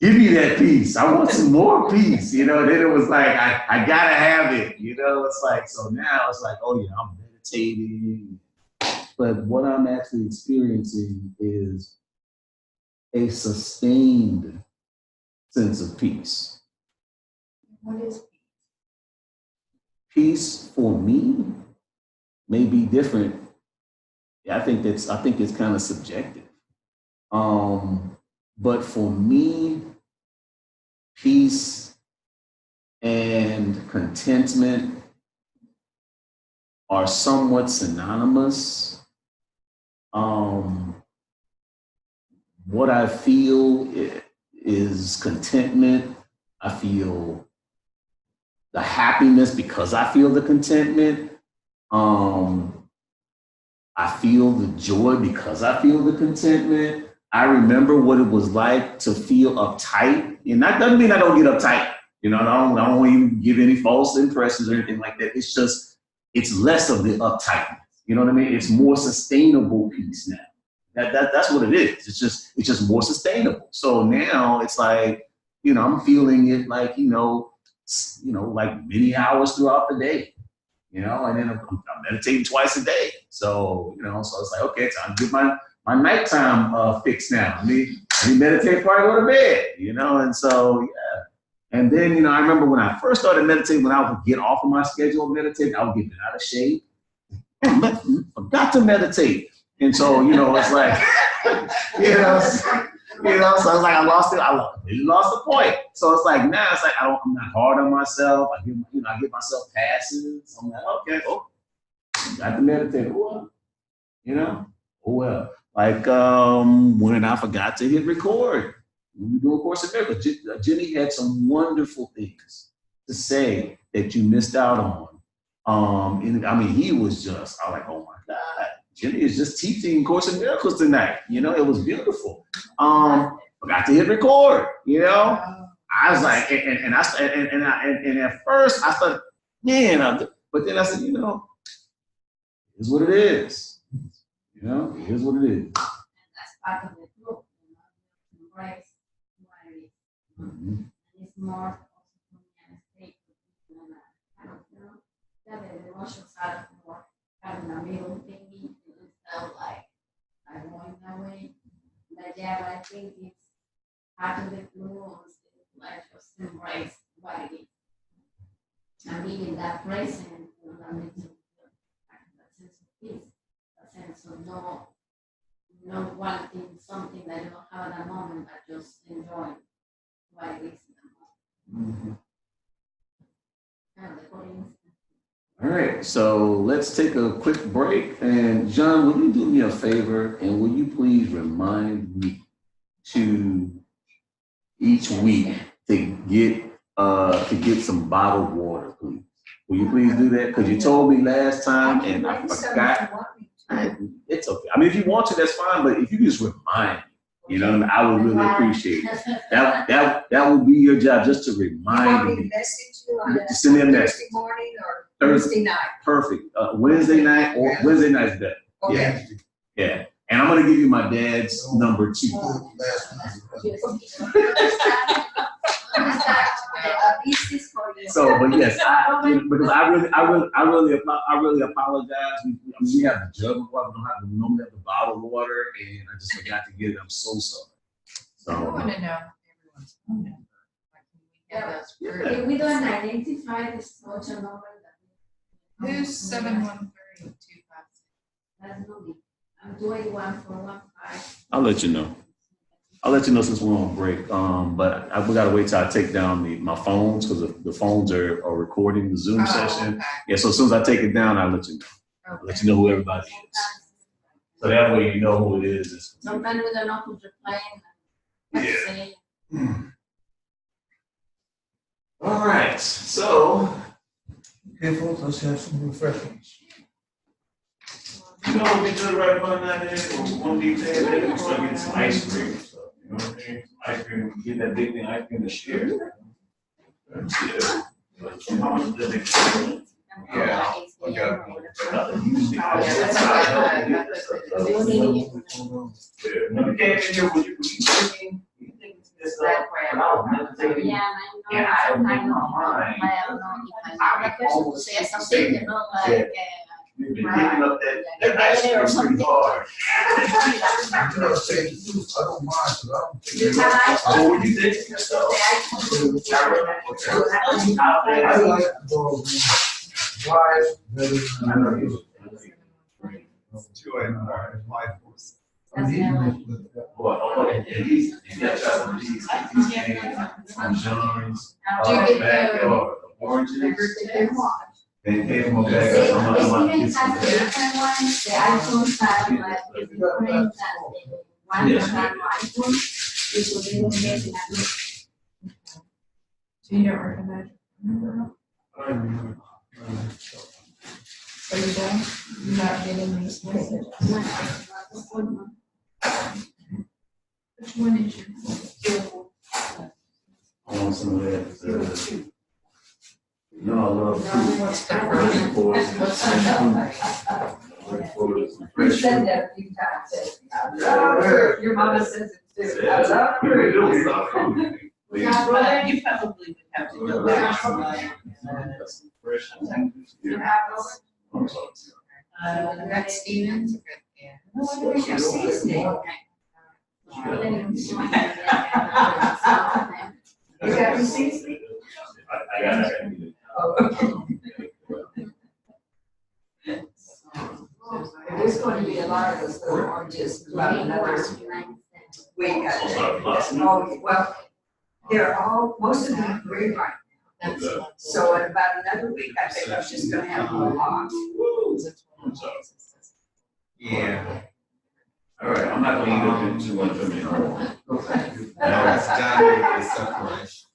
Speaker 4: give me that peace. I want some more peace. You know, then it was like, I gotta have it. You know, it's like, so now it's like, oh yeah, I'm meditating. But what I'm actually experiencing is a sustained sense of peace.
Speaker 3: What is peace?
Speaker 4: Peace for me may be different. I think it's kind of subjective. But for me, peace and contentment are somewhat synonymous. What I feel is contentment. I feel the happiness because I feel the contentment. I feel the joy because I feel the contentment. I remember what it was like to feel uptight. And that doesn't mean I don't get uptight. You know, I don't want to give any false impressions or anything like that. It's just, it's less of the uptightness. You know what I mean? It's more sustainable peace now. That's what it is. It's just more sustainable. So now it's like, you know, I'm feeling it like, like many hours throughout the day, you know, and then I'm meditating twice a day. So, so it's like, okay, time to get my nighttime fixed now. I mean, meditate before I go to bed, and so, yeah. And then, I remember when I first started meditating, when I would get off of my schedule of meditating, I would get out of shape. Forgot to meditate. And so, it's like, so it's like I lost the point. So it's like now it's like I'm not hard on myself. I give myself passes. I'm like, okay, got to meditate. Oh well. Like when I forgot to hit record. When we do A Course in Miracles, Jenny had some wonderful things to say that you missed out on. And I mean, he was just, I was like, oh my God, Jenny is just teaching Course in Miracles tonight. It was beautiful. Forgot to hit record. I was like, and at first I thought, man, but then I said, it's what it is. It is what it is.
Speaker 7: And that's part of the group, embrace what it is. And it's more also for me an escape and kind of, the emotional side of the work, kind of the middle thingy, it felt like I'm going that way. But yeah, I think it's part of the group, like just embrace what it is. And being in that present, that makes you feel that sense of peace, that sense of not wanting something that you don't have at that moment, but just enjoying what it is in the moment. Kind of the coincidence.
Speaker 4: All right, so let's take a quick break. And John, will you do me a favor and will you please remind me to each week to get some bottled water, please? Will you please do that? Because you told me last time and I forgot. It's okay. I mean, if you want to, that's fine. But if you just remind me, I would really appreciate it. That would be your job, just to remind
Speaker 2: You want me
Speaker 4: me.
Speaker 2: to message you on
Speaker 4: Just send me a message.
Speaker 2: Thursday morning or Thursday night?
Speaker 4: Perfect. Wednesday night or Wednesday night's better.
Speaker 2: Okay.
Speaker 4: Yeah. And I'm gonna give you my dad's number too.
Speaker 2: This is for you.
Speaker 4: So, but yes, because I really apologize. We have the jug of water. We normally have the bottled water, and I just forgot to get it. I'm so sorry.
Speaker 3: I
Speaker 4: So,
Speaker 3: want to know everyone's phone number. Like, can we have those group-
Speaker 7: If we don't identify the social number,
Speaker 3: Who's 713-256?
Speaker 7: that's not me. I'm doing 1-4-1-5.
Speaker 4: I'll let you know. I'll let you know since we're on break. But we gotta wait till I take down my phones because the phones are recording the Zoom session.
Speaker 3: Okay.
Speaker 4: Yeah, so as soon as I take it down, I'll let you know. I'll let you know who everybody is. So that way you know who it is.
Speaker 7: Sometimes we don't know who's replying.
Speaker 4: Yeah. All right, so.
Speaker 6: Okay, folks, let's have some refreshments.
Speaker 4: You know what we do right about now, one detail, we're gonna get some ice cream. So, you know what I mean? Ice cream, get that big thing, ice cream to share. Yeah. How much does it? Yeah. When you came in here, were you thinking? This when I was meditating.
Speaker 7: Yeah,
Speaker 4: And I don't know mine.
Speaker 7: I don't know if I'm the person to say something,
Speaker 4: You've been picking up that ice cream pretty hard.
Speaker 6: You know, say the truth, I don't mind, 'cause I don't.
Speaker 4: Oh, what you did to yourself?
Speaker 6: I like to go wide, better than
Speaker 4: I know you.
Speaker 1: 2 and 4 is life force.
Speaker 6: I'm eating with that.
Speaker 4: Well, and these, you got some of these candies, some John's,
Speaker 3: Do you get
Speaker 4: backyard, oranges. They gave them back.
Speaker 5: They
Speaker 4: I'm not-
Speaker 5: even have the different ones, the iPhones have like the different, one
Speaker 4: Yes.
Speaker 5: have iPhone, which will be the best in a
Speaker 3: So you don't recognize your number? Are you done? You're not getting these messages? Which one is your?
Speaker 4: I want some of that. No, I love
Speaker 3: What's the
Speaker 4: fruit.
Speaker 3: first? What's the
Speaker 2: You said that a few times. I love fruit. Your mama says it too. I love fruit.
Speaker 8: You probably would have to go back. That's Stevens.
Speaker 2: Where's your seasoning? You got your seasoning?
Speaker 4: I got it.
Speaker 2: Oh, there's going to be a lot of those little oranges in about another week. I think. Oh, well, they're all, most of them are green right now. So in about another week, I think I'm just gonna have a whole lot.
Speaker 1: Yeah.
Speaker 4: All right, I'm not gonna eat too much of it.
Speaker 1: No, it's done with the separation.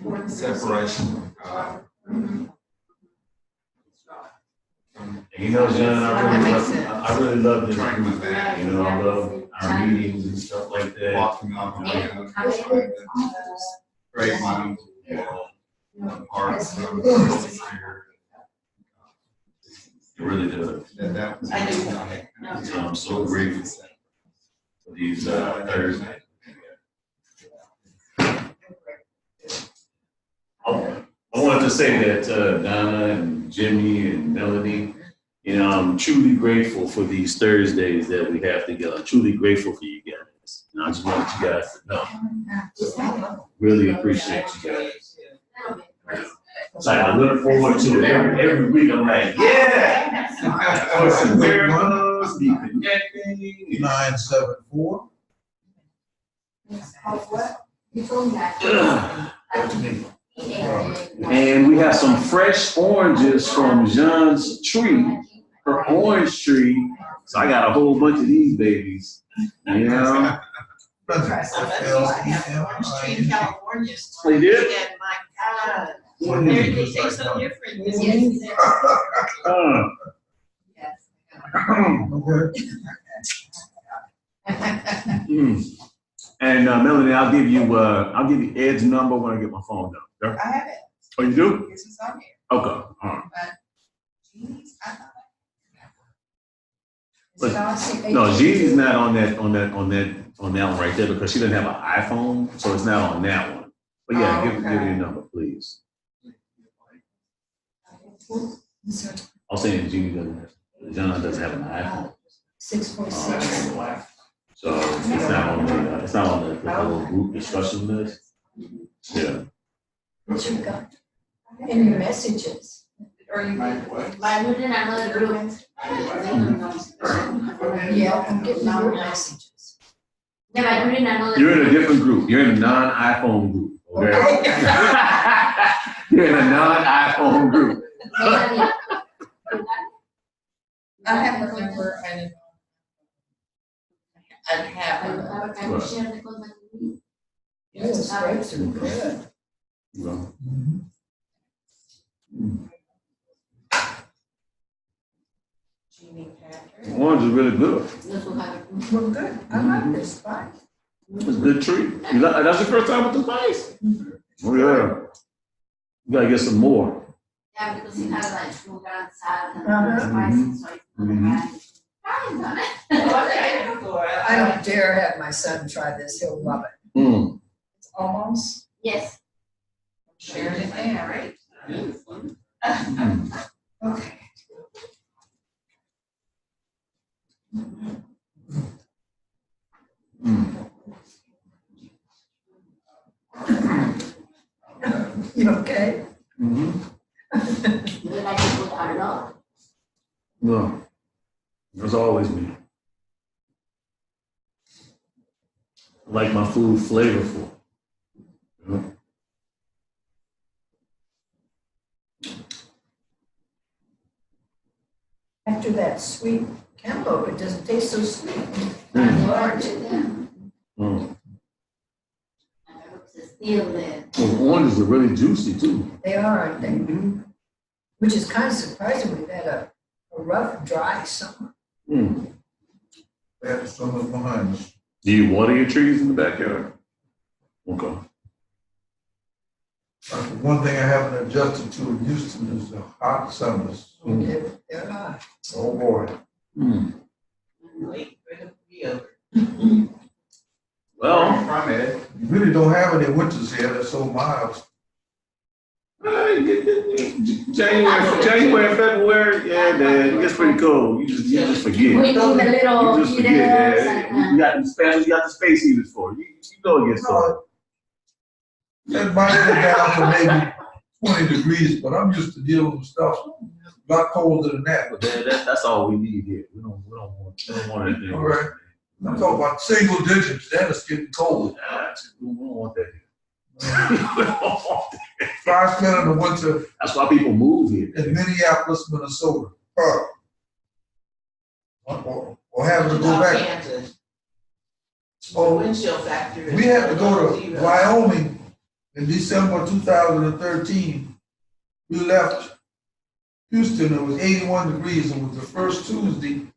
Speaker 1: And separation,
Speaker 4: You know, John, I really love this
Speaker 1: Trying my
Speaker 4: group.
Speaker 1: best.
Speaker 4: You know, I love our meetings and stuff like that.
Speaker 1: walking off the ground, great minds, hearts, here.
Speaker 4: It really does.
Speaker 1: That was.
Speaker 8: I do.
Speaker 4: So I'm so grateful for these Thursdays. I wanted to say that Donna and Jimmy and Melanie, you know, I'm truly grateful for these Thursdays that we have together. I'm truly grateful for you guys. And I just want you guys to know. Really appreciate you guys. So I look forward to it every week. I'm like, yeah. For some miracles, be connecting.
Speaker 6: 974.
Speaker 2: What? You told me that.
Speaker 4: That's me. And we have some fresh oranges from Jean's tree, her orange tree. So I got a whole bunch of these babies. You know?
Speaker 8: Orange tree in California.
Speaker 4: They did?
Speaker 8: And my God, they taste so different. Yes.
Speaker 6: Okay.
Speaker 4: And Melanie, I'll give you Ed's number when I get my phone number.
Speaker 8: I have it.
Speaker 4: Oh, you do?
Speaker 8: This is on here.
Speaker 4: Okay. All right.
Speaker 8: Geez, I thought.
Speaker 4: But, no, Jeannie's not on that one right there because she doesn't have an iPhone, so it's not on that one. But yeah, give me your number, please. I'm saying John doesn't have an iPhone.
Speaker 2: 646.
Speaker 4: So it's not on the little group discussion list. Yeah.
Speaker 2: What you got? In your messages.
Speaker 3: Or you?
Speaker 7: But we did another group.
Speaker 2: Yeah, I'm getting your messages.
Speaker 7: Yeah, but we did another.
Speaker 4: You're in a different group. You're in a non-iPhone group. Okay. You're in a non-iPhone group.
Speaker 3: I have her number and. I have her.
Speaker 7: Can you share the contact with me?
Speaker 2: Those grapes are good.
Speaker 4: Well,
Speaker 3: Jeannie Patrick.
Speaker 4: orange is really good.
Speaker 7: Those who have it.
Speaker 2: Well, good. I like this spice.
Speaker 4: It's a good treat. That's your first time with the spice? Oh, yeah. You gotta get some more.
Speaker 7: Yeah, because it has like sugar and salt and
Speaker 2: Uh-huh.
Speaker 7: spices, so it's not
Speaker 4: Mhm.
Speaker 7: bad. Try it,
Speaker 2: I don't dare have my son try this. He'll love it.
Speaker 4: Mm.
Speaker 2: It's almost.
Speaker 7: Yes.
Speaker 3: Shared it there, right?
Speaker 2: Okay.
Speaker 4: Mm.
Speaker 2: You okay?
Speaker 4: Mm-hmm.
Speaker 7: We like to put a lot.
Speaker 4: No, there's always me. I like my food flavorful.
Speaker 9: sweet cantaloupe. It doesn't taste so sweet.
Speaker 5: Orange, yeah.
Speaker 4: Mm.
Speaker 5: And it looks still there.
Speaker 4: Well, oranges are really juicy too.
Speaker 9: They are, aren't they? Which is kind of surprising. We've had a rough, dry summer.
Speaker 4: Mm.
Speaker 6: That summer's behind us.
Speaker 4: Do you water your trees in the backyard? Okay.
Speaker 6: Like, the one thing I haven't adjusted to in Houston is the hot summers.
Speaker 9: They're hot.
Speaker 6: Oh, boy.
Speaker 4: Mm.
Speaker 8: Wait for it to be over.
Speaker 4: Well,
Speaker 1: From it,
Speaker 6: You really don't have any winters here. They're so mild.
Speaker 4: January, February, yeah, man, it gets pretty cold. You just forget.
Speaker 5: We need a little
Speaker 4: You just forget,
Speaker 5: heaters
Speaker 4: yeah.
Speaker 5: and,
Speaker 4: You got the space heaters for you. You know it gets cold.
Speaker 6: It might get down to maybe 20 degrees, but I'm used to dealing with stuff a lot colder than that.
Speaker 4: But that's all we need here. We don't want anything.
Speaker 6: All right. I'm talking about single digits. That is getting cold.
Speaker 4: We don't want that here. We don't want that.
Speaker 6: 5 in the winter
Speaker 4: That's why people move here.
Speaker 6: in Minneapolis, Minnesota. Or having to go back.
Speaker 8: Kansas.
Speaker 6: Oh,
Speaker 8: The windshield factor is.
Speaker 6: we had to go to
Speaker 8: zero.
Speaker 6: Wyoming in December 2013. We left Houston, it was 81 degrees. It was the first Tuesday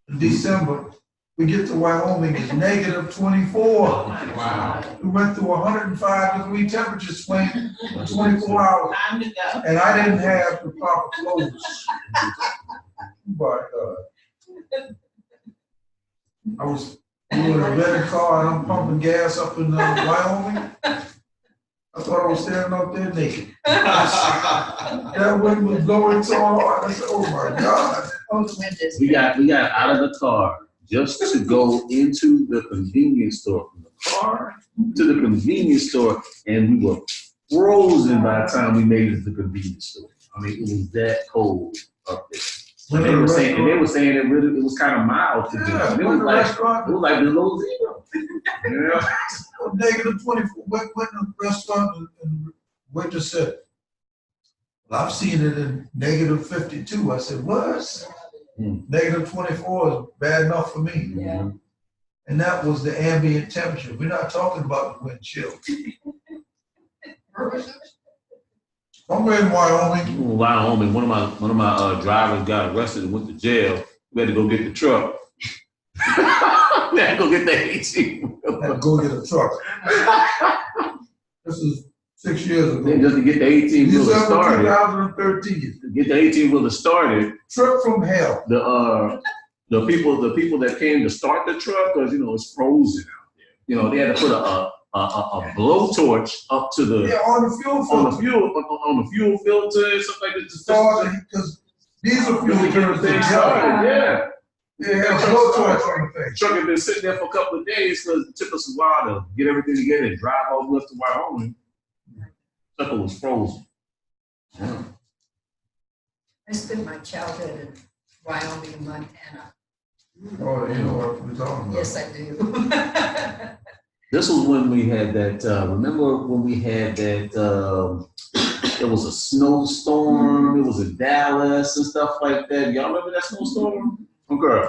Speaker 6: in December. We get to Wyoming, it's negative 24.
Speaker 1: wow.
Speaker 6: We went through 105-degree temperature swing in 24 hours.
Speaker 8: Time to go.
Speaker 6: And I didn't have the proper clothes. But I was doing a rented car and I'm pumping gas up in Wyoming. I thought I was standing up there naked. That wind was blowing so hard. I said, "Oh my God!"
Speaker 9: Oh, the wind is.
Speaker 4: We got out of the car just to go into the convenience store. From the car to the convenience store, and we were frozen by the time we made it to the convenience store. I mean, it was that cold up there. And they were saying it was kind of mild to do.
Speaker 6: Yeah,
Speaker 4: It
Speaker 6: went
Speaker 4: was
Speaker 6: to the
Speaker 4: like
Speaker 6: restaurant.
Speaker 4: below zero. Yeah.
Speaker 6: Negative 24. Went to the restaurant and the waiter said, "Well, I've seen it in negative 52." I said, "What?" Negative 24 is bad enough for me.
Speaker 9: Yeah.
Speaker 6: And that was the ambient temperature. We're not talking about the wind chill. Somewhere in Wyoming.
Speaker 4: Wyoming, one of my drivers got arrested and went to jail. We had to go get the truck. We had to go get the ACIM.
Speaker 6: Had to go get a truck. This is 6 years ago.
Speaker 4: Then just to get the 18 wheeler
Speaker 6: December
Speaker 4: started.
Speaker 6: 2013.
Speaker 4: To get the 18 wheeler started,
Speaker 6: Trip from hell.
Speaker 4: the people that came to start the truck, because it's frozen out there. They had to put a blowtorch up to the
Speaker 6: Yeah, on the fuel filter.
Speaker 4: on the fuel filter and stuff like that.
Speaker 6: Because diesel fuel
Speaker 4: To get the thing started, yeah.
Speaker 6: Yeah, had a blowtorch on the thing.
Speaker 4: The truck had been sitting there for a couple of days because it took us a while to get everything together and drive all the way up to Wyoming. Truck was frozen. Yeah.
Speaker 9: I spent my childhood in Wyoming, Montana.
Speaker 6: Oh, you know what we're talking about.
Speaker 9: Yes, I do.
Speaker 4: This was when we had that, remember when we had that, there was a snowstorm, it was in Dallas and stuff like that. Y'all remember that snowstorm? Okay.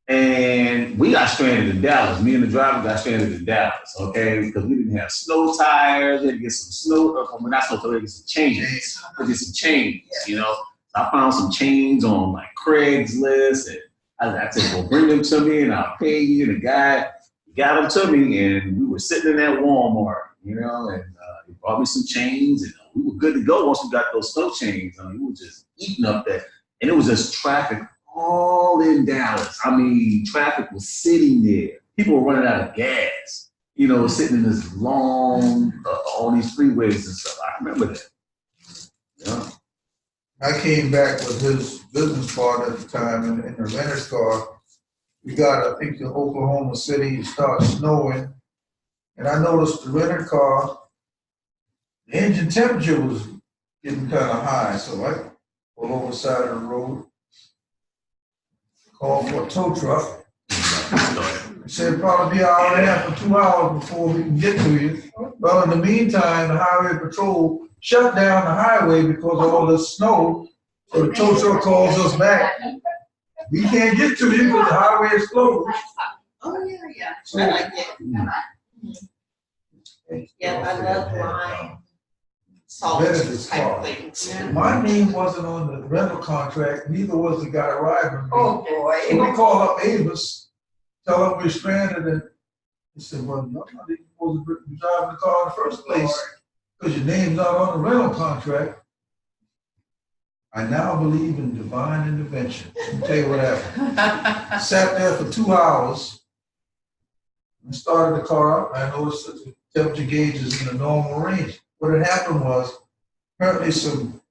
Speaker 4: And we got stranded in Dallas. Me and the driver got stranded in Dallas, okay? Because we didn't have snow tires. We had to get some snow, not snow tires, we had to get some chains. We had to get some chains, So I found some chains on like Craigslist, and I said, well, bring them to me and I'll pay you. And the guy got them to me, and we were sitting in that Walmart, and he brought me some chains, and we were good to go once we got those snow chains. I mean, we were just eating up that, and it was just traffic all in Dallas. I mean, traffic was sitting there. People were running out of gas, sitting in this long, on these freeways and stuff. I remember that. Yeah.
Speaker 6: I came back with his business partner at the time in the renter's car. We got, I think, to Oklahoma City, it started snowing. And I noticed the rental car, the engine temperature was getting kind of high. So I pulled over the side of the road, called for a tow truck. It said probably be an hour and a half or 2 hours before we can get to you. Well, in the meantime, the highway patrol shut down the highway because of all this snow. So the tow truck calls us back. We can't get to you because the highway is closed.
Speaker 8: Oh, yeah. I like it. Yeah, I love lime, salt
Speaker 6: Benefits
Speaker 8: type
Speaker 6: card.
Speaker 8: things.
Speaker 6: My name wasn't on the rental contract, neither was the guy riding.
Speaker 2: Oh,
Speaker 6: So
Speaker 2: boy.
Speaker 6: we call up Avis, tell them we're stranded, and he said, well, you're not even supposed to be driving the car in the first place, because your name's not on the rental contract. I now believe in divine intervention. Let me tell you what happened. Sat there for 2 hours, and started the car up, and I noticed that the temperature gauge is in the normal range. What had happened was, apparently some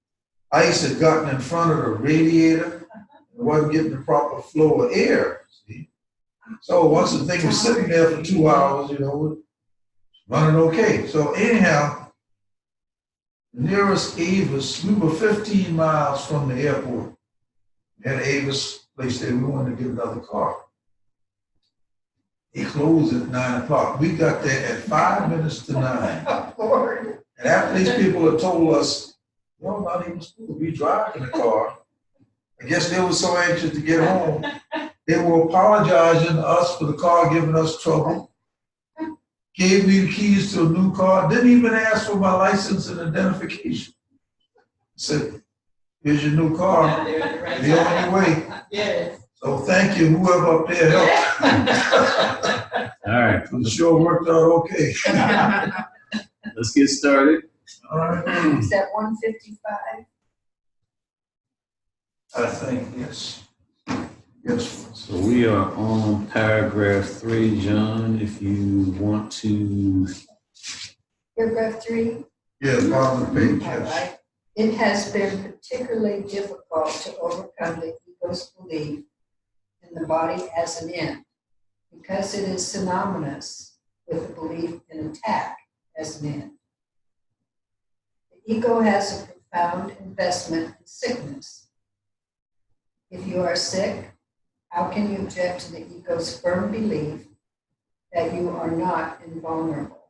Speaker 6: ice had gotten in front of the radiator, and wasn't getting the proper flow of air, see? So once the thing was sitting there for 2 hours, you know, running okay. So anyhow, the nearest Avis, we were 15 miles from the airport. We had an Avis place there, we wanted to get another car. It closed at 9 o'clock. We got there at 5 minutes to 9.
Speaker 2: Oh, Lord.
Speaker 6: And after these people had told us, you're not even supposed to be driving the car, I guess they were so anxious to get home, they were apologizing to us for the car giving us trouble. Gave me the keys to a new car, didn't even ask for my license and identification. Said, here's your new car, be on your way.
Speaker 8: Yes.
Speaker 6: So thank you, whoever up there helped.
Speaker 4: All right,
Speaker 6: I'm sure it worked out okay.
Speaker 4: let's get started.
Speaker 6: All right,
Speaker 2: Is that 155?
Speaker 6: I think, yes. Yes.
Speaker 4: So we are on paragraph 3, John, if you want to.
Speaker 2: Paragraph 3?
Speaker 6: Yeah, bottom of the page,
Speaker 2: All
Speaker 6: yes.
Speaker 2: right. It has been particularly difficult to overcome the ego's belief in the body as an end, because it is synonymous with the belief in attack as an end. The ego has a profound investment in sickness. If you are sick, how can you object to the ego's firm belief that you are not invulnerable?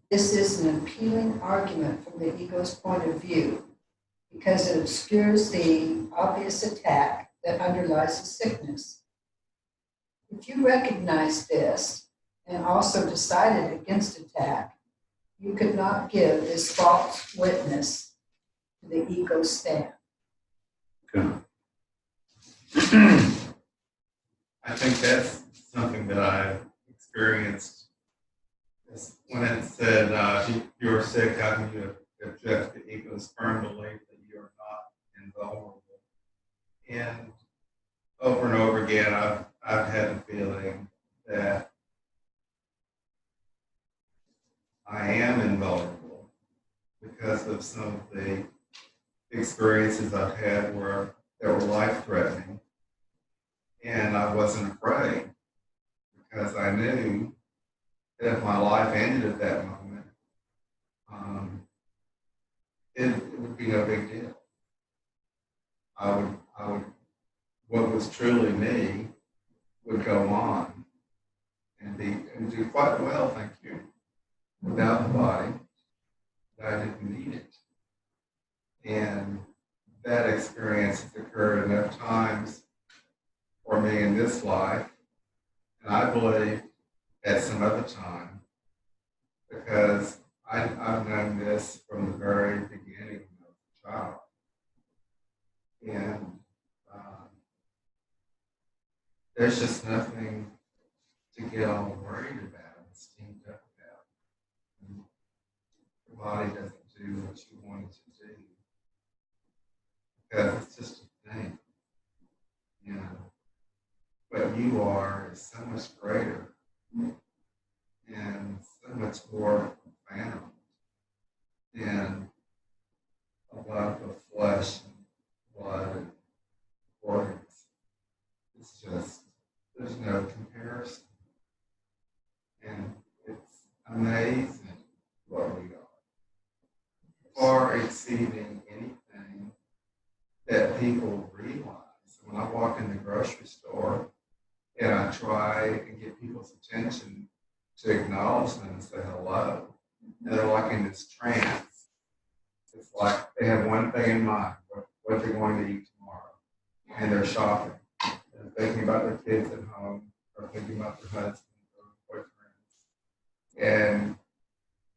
Speaker 2: This is an appealing argument from the ego's point of view because it obscures the obvious attack that underlies the sickness. If you recognize this and also decided against attack, you could not give this false witness to the ego's stand.
Speaker 4: Okay.
Speaker 1: I think that's something that I've experienced. When it said, if you're sick, how can you object to the ego's firm belief that you are not invulnerable? And over again, I've had the feeling that I am invulnerable because of some of the experiences I've had that were life-threatening. And I wasn't afraid because I knew that if my life ended at that moment, it would be no big deal. I would, what was truly me would go on and do quite well, thank you, without the body, that I didn't need it. And that experience has occurred enough times for me in this life, and I believe at some other time, because I've known this from the very beginning of the child. And there's just nothing to get all worried about and steamed up about. The body doesn't do what you want it to do because it's just a thing. You know, what you are is so much greater and so much more profound than a lot of flesh and blood and organs. It's just, there's no comparison. And it's amazing what we are. Far exceeding anything that people realize. When I walk in the grocery store and I try and get people's attention to acknowledge them and say hello, and they're like in this trance. It's like they have one thing in mind, what they're going to eat tomorrow. and they're shopping. They're thinking about their kids at home, or thinking about their husband or boyfriend. And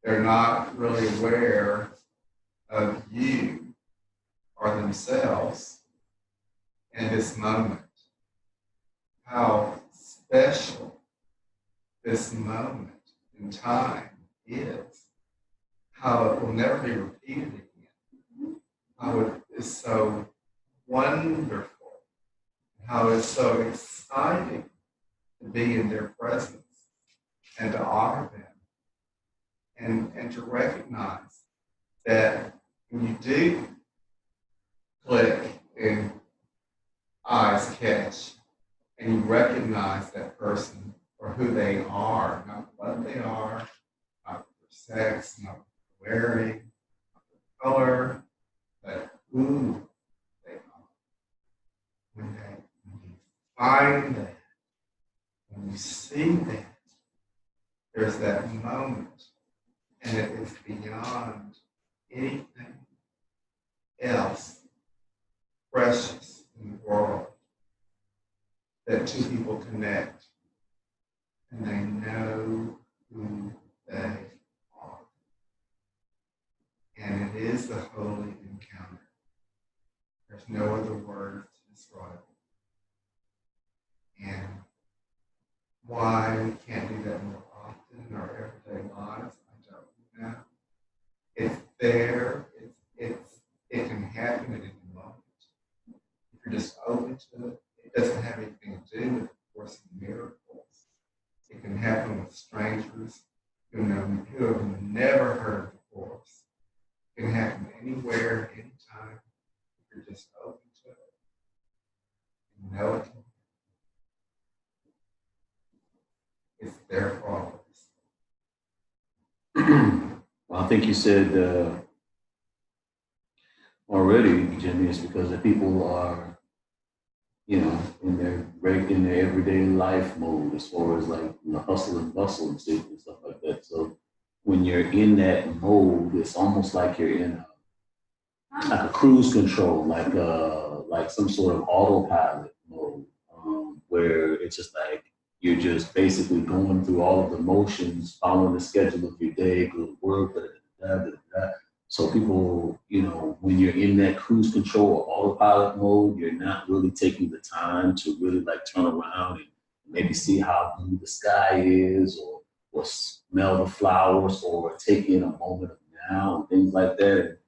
Speaker 1: they're not really aware of you or themselves in this moment. How special this moment in time is. How it will never be repeated again. How it is so wonderful. How it's so exciting to be in their presence and to honor them and to recognize that when you do click and eyes catch and you recognize that person for who they are, not what they are, not their sex, not what they're wearing, not their color, but who they are. When you find that, when you see that, there's that moment, and it is beyond anything else precious in the world that two people connect and they know who they are. And it is the holy encounter. There's no other word to describe it. And why we can't do that more often in our everyday lives, I don't know. It's there. It can happen at any moment. If you're just open to it, it doesn't have anything to do with the Course in Miracles. It can happen with strangers who have never heard of the Course. It can happen anywhere, anytime, if you're just open to it. You know it can. It's there for all of us.
Speaker 4: Well, I think you said already, Jimmy, it's because the people are, in their everyday life mode, as far as like hustle and bustle and stuff like that. So when you're in that mode, it's almost like you're in like a cruise control, like some sort of autopilot mode, where it's just like you're just basically going through all of the motions, following the schedule of your day, go to work, So people, when you're in that cruise control or autopilot mode, you're not really taking the time to really like turn around and maybe see how blue the sky is, or smell the flowers, or take in a moment of now and things like that.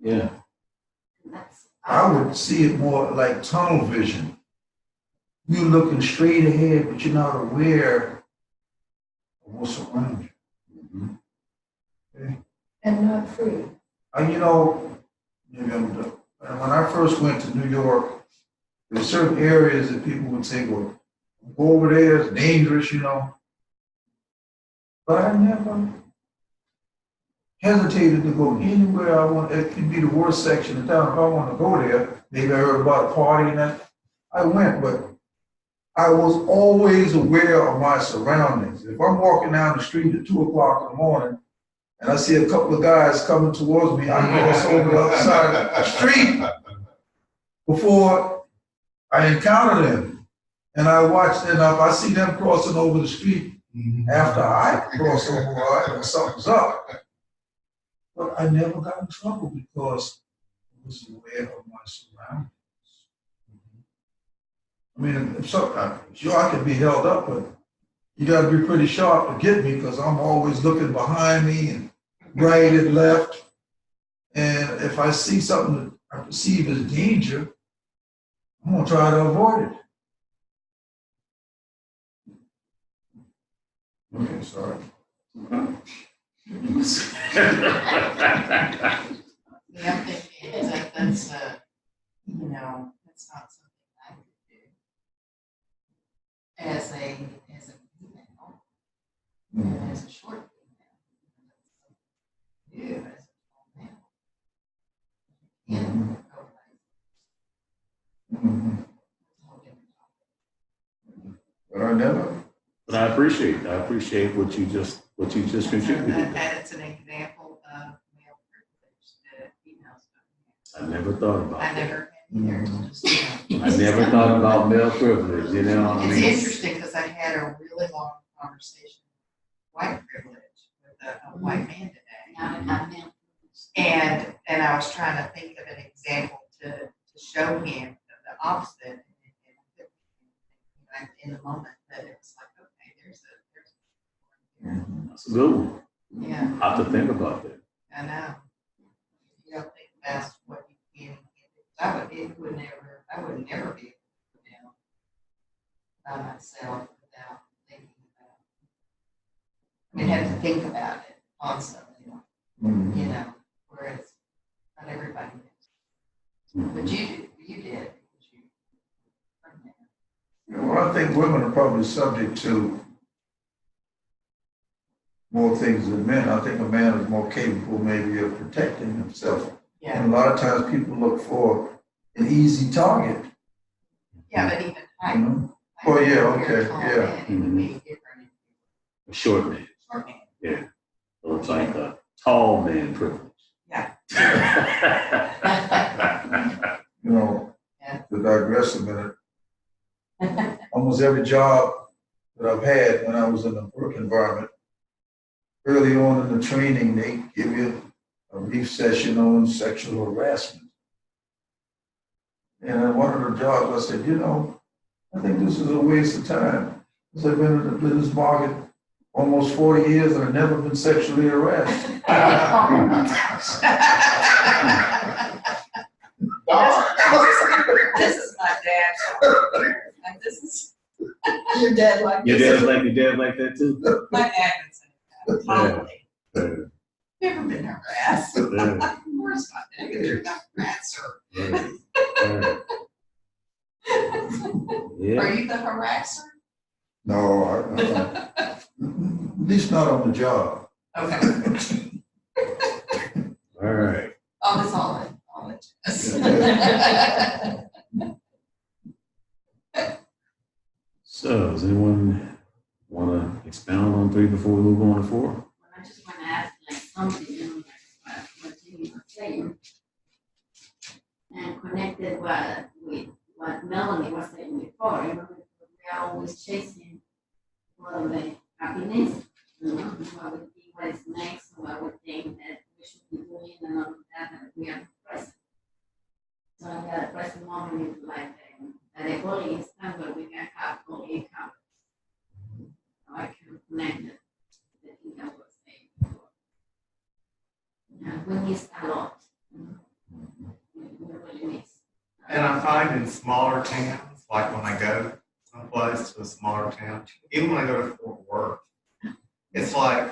Speaker 4: Yeah.
Speaker 6: I would see it more like tunnel vision. You're looking straight ahead, but you're not aware of what's around you.
Speaker 4: Mm-hmm.
Speaker 6: Okay?
Speaker 2: And not free.
Speaker 6: Maybe I'm done. When I first went to New York, there were certain areas that people would say, well, go over there, it's dangerous, But I never hesitated to go anywhere I want. It could be the worst section of town. If I want to go there, maybe I heard about a party and that, I went, but I was always aware of my surroundings. If I'm walking down the street at 2 o'clock in the morning and I see a couple of guys coming towards me, I cross over the other side of the street before I encounter them. And I watch, and if I see them crossing over the street after I cross over, I know something's up. But I never got in trouble because I was aware of my surroundings. I mean, sure I could be held up, but you got to be pretty sharp to get me because I'm always looking behind me and right and left. And if I see something that I perceive as danger, I'm going to try to avoid it. Okay, sorry.
Speaker 8: Yeah, I'm thinking that's that's not something I could do as a female, and as a short female. Yeah. As a tall male. Yeah.
Speaker 6: But I never.
Speaker 4: But I appreciate what you just contributed.
Speaker 8: That it's an example of male privilege that females don't have.
Speaker 4: I never thought about
Speaker 8: I
Speaker 4: that.
Speaker 8: never either. Just, you know.
Speaker 4: I never thought about male privilege, you know what I
Speaker 8: It's
Speaker 4: mean?
Speaker 8: interesting because I had a really long conversation with white privilege with a white man today. And I was trying to think of an example to show him of the opposite. And in the moment that it was like, okay, there's
Speaker 4: That's a good one.
Speaker 8: yeah,
Speaker 4: I have to think about that.
Speaker 8: I know. You don't think about what you can and can't do. I would never be able to put down by myself without thinking about it. I mean, have to think about it constantly, you know, whereas not everybody does. But you did. Because you from there.
Speaker 6: Well, I think women are probably subject to more things than men. I think a man is more capable maybe of protecting himself.
Speaker 8: Yeah,
Speaker 6: And a lot of times people look for an easy target,
Speaker 8: yeah, but even
Speaker 6: you
Speaker 8: height.
Speaker 6: know? Oh, yeah, okay,
Speaker 8: Tall
Speaker 6: yeah.
Speaker 8: man, it would be different.
Speaker 4: A short man.
Speaker 8: Short man.
Speaker 4: Yeah. So it's like a tall man privilege.
Speaker 8: Yeah.
Speaker 6: You know,
Speaker 8: Yeah.
Speaker 6: to digress a minute, almost every job that I've had when I was in the work environment, early on in the training, they give you a brief session on sexual harassment. And in one of the jobs, I said, you know, I think this is a waste of time. Because I've been in the business market almost 40 years and I've never been sexually harassed.
Speaker 8: This is my dad. And this is.
Speaker 9: Your dad like
Speaker 4: Your
Speaker 9: this?
Speaker 4: dad like that too?
Speaker 8: My dad would say that, totally.
Speaker 4: Yeah.
Speaker 8: Never been harassed.
Speaker 4: Yeah.
Speaker 8: Of course not, you're not harasser.
Speaker 4: Right. Right. Yeah.
Speaker 8: Are you the harasser?
Speaker 6: No, at least not on the job.
Speaker 8: Okay.
Speaker 4: All right.
Speaker 8: Oh, that's all it is.
Speaker 4: So, does anyone want to expound on 3 before we move on to 4?
Speaker 7: Well, I just want to ask like something, you know, like what Jimmy was saying. And connected with what Melanie was saying before, you know, we are always chasing for the happiness, you know, what we think what is next, what we think that we should be doing and all of that, and we are present. So in that present moment is like the holy instant where we can have holy encounters. So I can connect it, the thing that was saying before. And we miss a lot. We really miss.
Speaker 1: And I find in smaller towns, like when I go someplace to a smaller town, even when I go to Fort Worth, it's like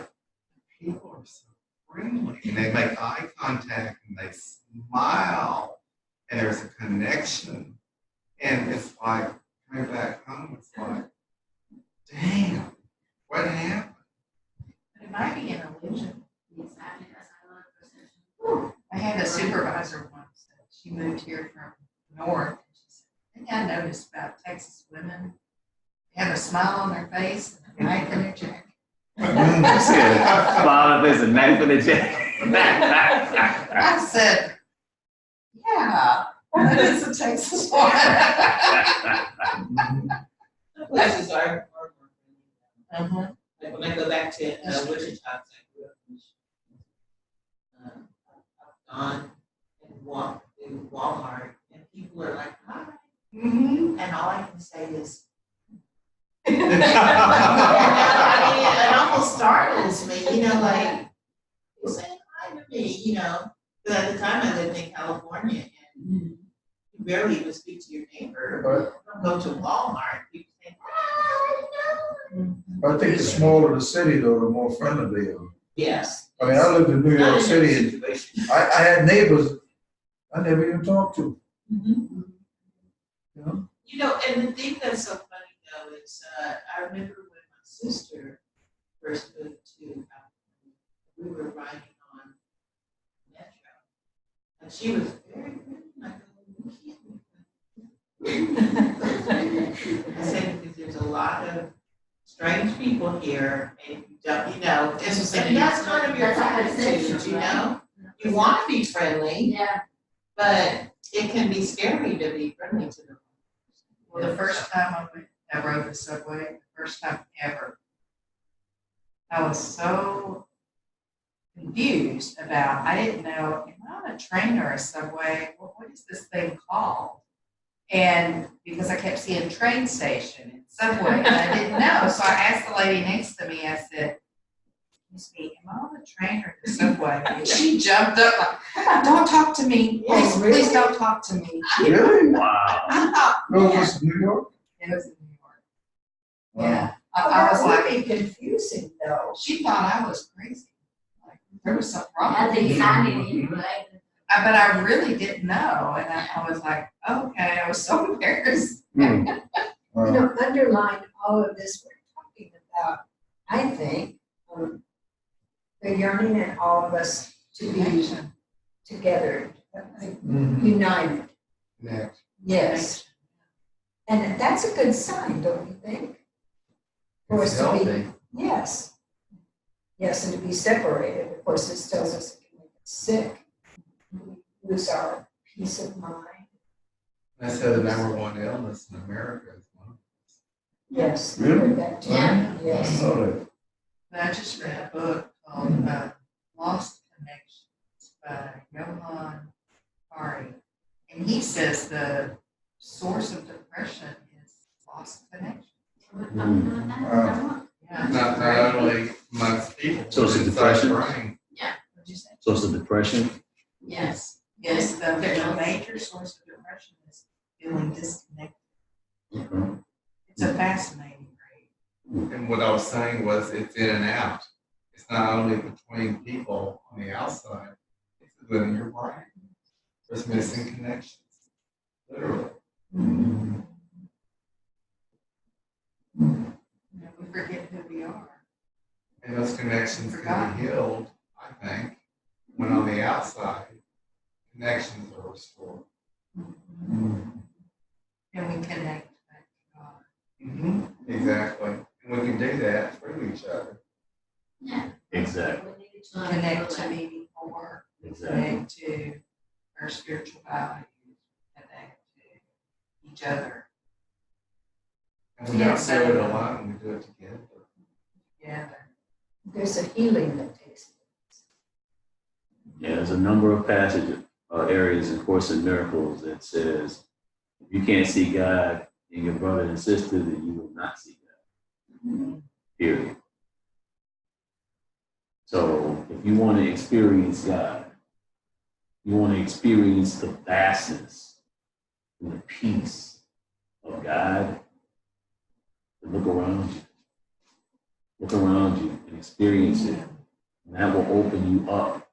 Speaker 1: people are so friendly and they make eye contact and they smile and there's a connection. And it's like coming back home, it's like, damn, what happened?
Speaker 8: But it might be an illusion.
Speaker 7: Exactly, that's another perception.
Speaker 8: I had a supervisor once that she moved here from north. And she said, the thing I noticed about Texas women, they have a smile on their face and a knife in their jacket.
Speaker 4: Smile, there's a knife in the jacket.
Speaker 8: I said, yeah, that is a Texas one.
Speaker 10: Places are more
Speaker 8: Uh-huh.
Speaker 10: like when I go back to Wichita, 'cause I grew up in Michigan. I've gone and walked through Walmart and people are like, hi.
Speaker 8: Mm-hmm.
Speaker 10: And all I can say is,
Speaker 8: I
Speaker 10: mean, it almost startles me, you know, like, you're saying hi to me, you know. But at the time I lived in California and you barely even speak to your neighbor.
Speaker 6: Right.
Speaker 10: Go to Walmart, people say, hi, no.
Speaker 6: I think the smaller the city, though, the more friendly they are.
Speaker 10: Yes.
Speaker 6: I mean, I lived in New
Speaker 10: Not
Speaker 6: York
Speaker 10: in
Speaker 6: City,
Speaker 10: every
Speaker 6: and
Speaker 10: situation.
Speaker 6: I had neighbors I never even talked to.
Speaker 10: Mhm.
Speaker 6: You know?
Speaker 10: You know, and the thing that's so funny though is, I remember when my sister first moved to California, we were riding on Metro, and she was very pretty, like, oh, you can't. I said, because there's a lot of strange people here, and you don't, you know, and that's kind of your
Speaker 7: That's a
Speaker 10: attitude,
Speaker 7: perception,
Speaker 10: you
Speaker 7: right?
Speaker 10: know? You want to be friendly,
Speaker 7: Yeah,
Speaker 10: But it can be scary to be friendly to them.
Speaker 3: Well, the first time I rode the subway, the first time ever, I was so confused about, I didn't know, am I on a train or a subway? What is this thing called? And because I kept seeing train station and subway, and I didn't know. So I asked the lady next to me, I said, excuse me, am I on the train or the subway? And she jumped up like, don't talk to me.
Speaker 9: Yes,
Speaker 3: Please,
Speaker 9: really?
Speaker 3: please don't talk to me.
Speaker 6: Really?
Speaker 4: Wow.
Speaker 3: I thought,
Speaker 6: No,
Speaker 3: yeah,
Speaker 6: this is New York?
Speaker 3: it was in New York.
Speaker 6: Wow.
Speaker 3: Yeah,
Speaker 2: Well,
Speaker 3: I was
Speaker 2: that would
Speaker 3: like,
Speaker 2: be confusing though.
Speaker 3: she thought I was crazy. Like, there was something wrong
Speaker 7: That's
Speaker 3: with me.
Speaker 7: insanity, right?
Speaker 3: But I really didn't know, and I was like, okay, I was so embarrassed.
Speaker 6: Wow.
Speaker 2: You know, underlying all of this we're talking about, I think, the yearning in all of us to be together,
Speaker 6: Mhm.
Speaker 2: united,
Speaker 1: Next.
Speaker 2: yes. And that's a good sign, don't you think? For
Speaker 1: It's
Speaker 2: us to be,
Speaker 1: healthy.
Speaker 2: yes. Yes, and to be separated, of course, this tells us it can make us sick. We lose our peace of mind.
Speaker 1: I said the number one illness in America is one.
Speaker 2: Yes.
Speaker 6: Really?
Speaker 2: That too.
Speaker 7: Yeah.
Speaker 6: I
Speaker 2: Yes.
Speaker 6: know that.
Speaker 3: And I just read a book called Lost Connections by Johann Hari. And he says the source of depression is lost connection. Yeah.
Speaker 1: Not only amongst people.
Speaker 4: So it's a
Speaker 1: but inside the
Speaker 4: depression?
Speaker 1: brain.
Speaker 3: What'd you say?
Speaker 4: So it's a depression?
Speaker 7: Yes.
Speaker 3: Yes, the major source of depression is feeling disconnected.
Speaker 4: Okay.
Speaker 3: It's a fascinating read.
Speaker 1: And what I was saying was it's in and out. It's not only between people on the outside, it's within your brain. There's missing connections, literally.
Speaker 3: You know, we forget who we are.
Speaker 1: And those connections can be healed, I think, when on the outside, connections are restored.
Speaker 3: And we connect back to God.
Speaker 1: Exactly. And we can do that through each other.
Speaker 7: Yeah.
Speaker 4: Exactly.
Speaker 7: We need to
Speaker 3: Connect to meaning more,
Speaker 4: Exactly.
Speaker 3: connect to our spiritual values, connect to each other.
Speaker 1: And we don't do it alone, we do it together.
Speaker 3: Together.
Speaker 2: There's a healing that takes place.
Speaker 4: Yeah, there's a number of passages, areas in Course in Miracles that says, if you can't see God in your brother and sister, then you will not see God. Period. So if you want to experience God, you want to experience the vastness and the peace of God, then look around you. Look around you and experience it. And that will open you up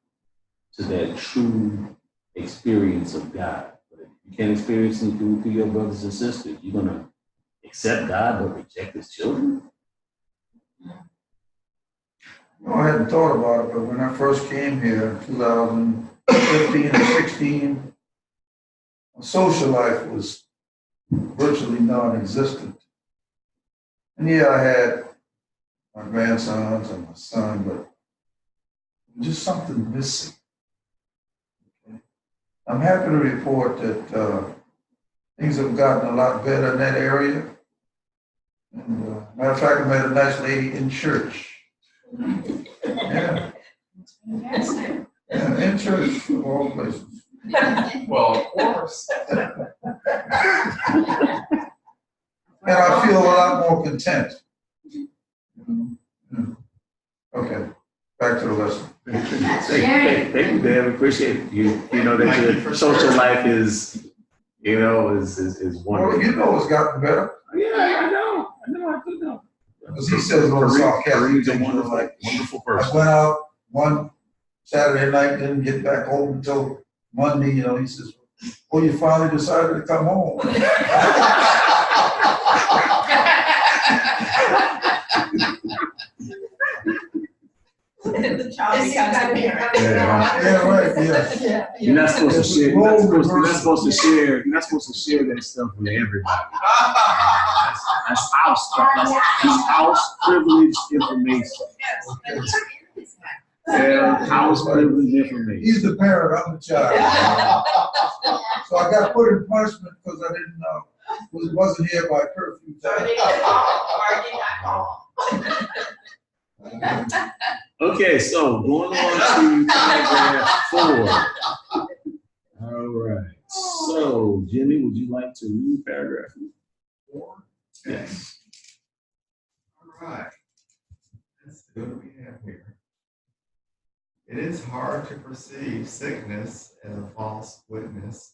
Speaker 4: to that true experience of God. But if you can't experience it through your brothers and sisters, you're going to accept God but reject his children?
Speaker 6: No, I hadn't thought about it, but when I first came here in 2015 and 16, my social life was virtually non-existent. And yeah, I had my grandsons and my son, but just something missing. Okay. I'm happy to report that things have gotten a lot better in that area. And matter of fact, I met a nice lady in church. Yeah, yeah, in church of all places.
Speaker 1: Well, of course.
Speaker 6: And I feel a lot more content. Okay, back to the lesson.
Speaker 4: Thank you, Dan. Appreciate it. You know that
Speaker 1: Thank you
Speaker 4: your
Speaker 1: for
Speaker 4: social
Speaker 1: sharing.
Speaker 4: life is wonderful.
Speaker 6: Well, you know it's gotten better.
Speaker 4: Yeah, I know. I do know.
Speaker 6: Because he says a little sarcastic
Speaker 4: Kareem's a
Speaker 6: things,
Speaker 4: wonderful,
Speaker 6: like,
Speaker 4: wonderful
Speaker 6: I
Speaker 4: person.
Speaker 6: went out one Saturday night, didn't get back home until Monday, he says, oh, you finally decided to come home.
Speaker 10: The child
Speaker 2: Is it
Speaker 10: becomes
Speaker 2: gotta
Speaker 10: the
Speaker 2: be
Speaker 10: parent.
Speaker 2: coming
Speaker 4: Yeah.
Speaker 2: out?
Speaker 6: Yeah, right, yeah.
Speaker 2: Yeah.
Speaker 4: You're not supposed to share.
Speaker 6: Role reversal.
Speaker 4: You're not supposed to share that stuff with everybody. That's house stuff. That's house privileged information.
Speaker 10: Yes, but it's his
Speaker 4: Yeah, house privilege information.
Speaker 6: He's the parent, I'm the child. So I got put in punishment because I didn't wasn't here by curfew
Speaker 10: Or
Speaker 6: time.
Speaker 10: did not call.
Speaker 4: Okay, so going on to paragraph 4. All right. So, Jimmy, would you like to read paragraph
Speaker 1: 4? Okay.
Speaker 4: Yes.
Speaker 1: All right. Let's see what we have here. It is hard to perceive sickness as a false witness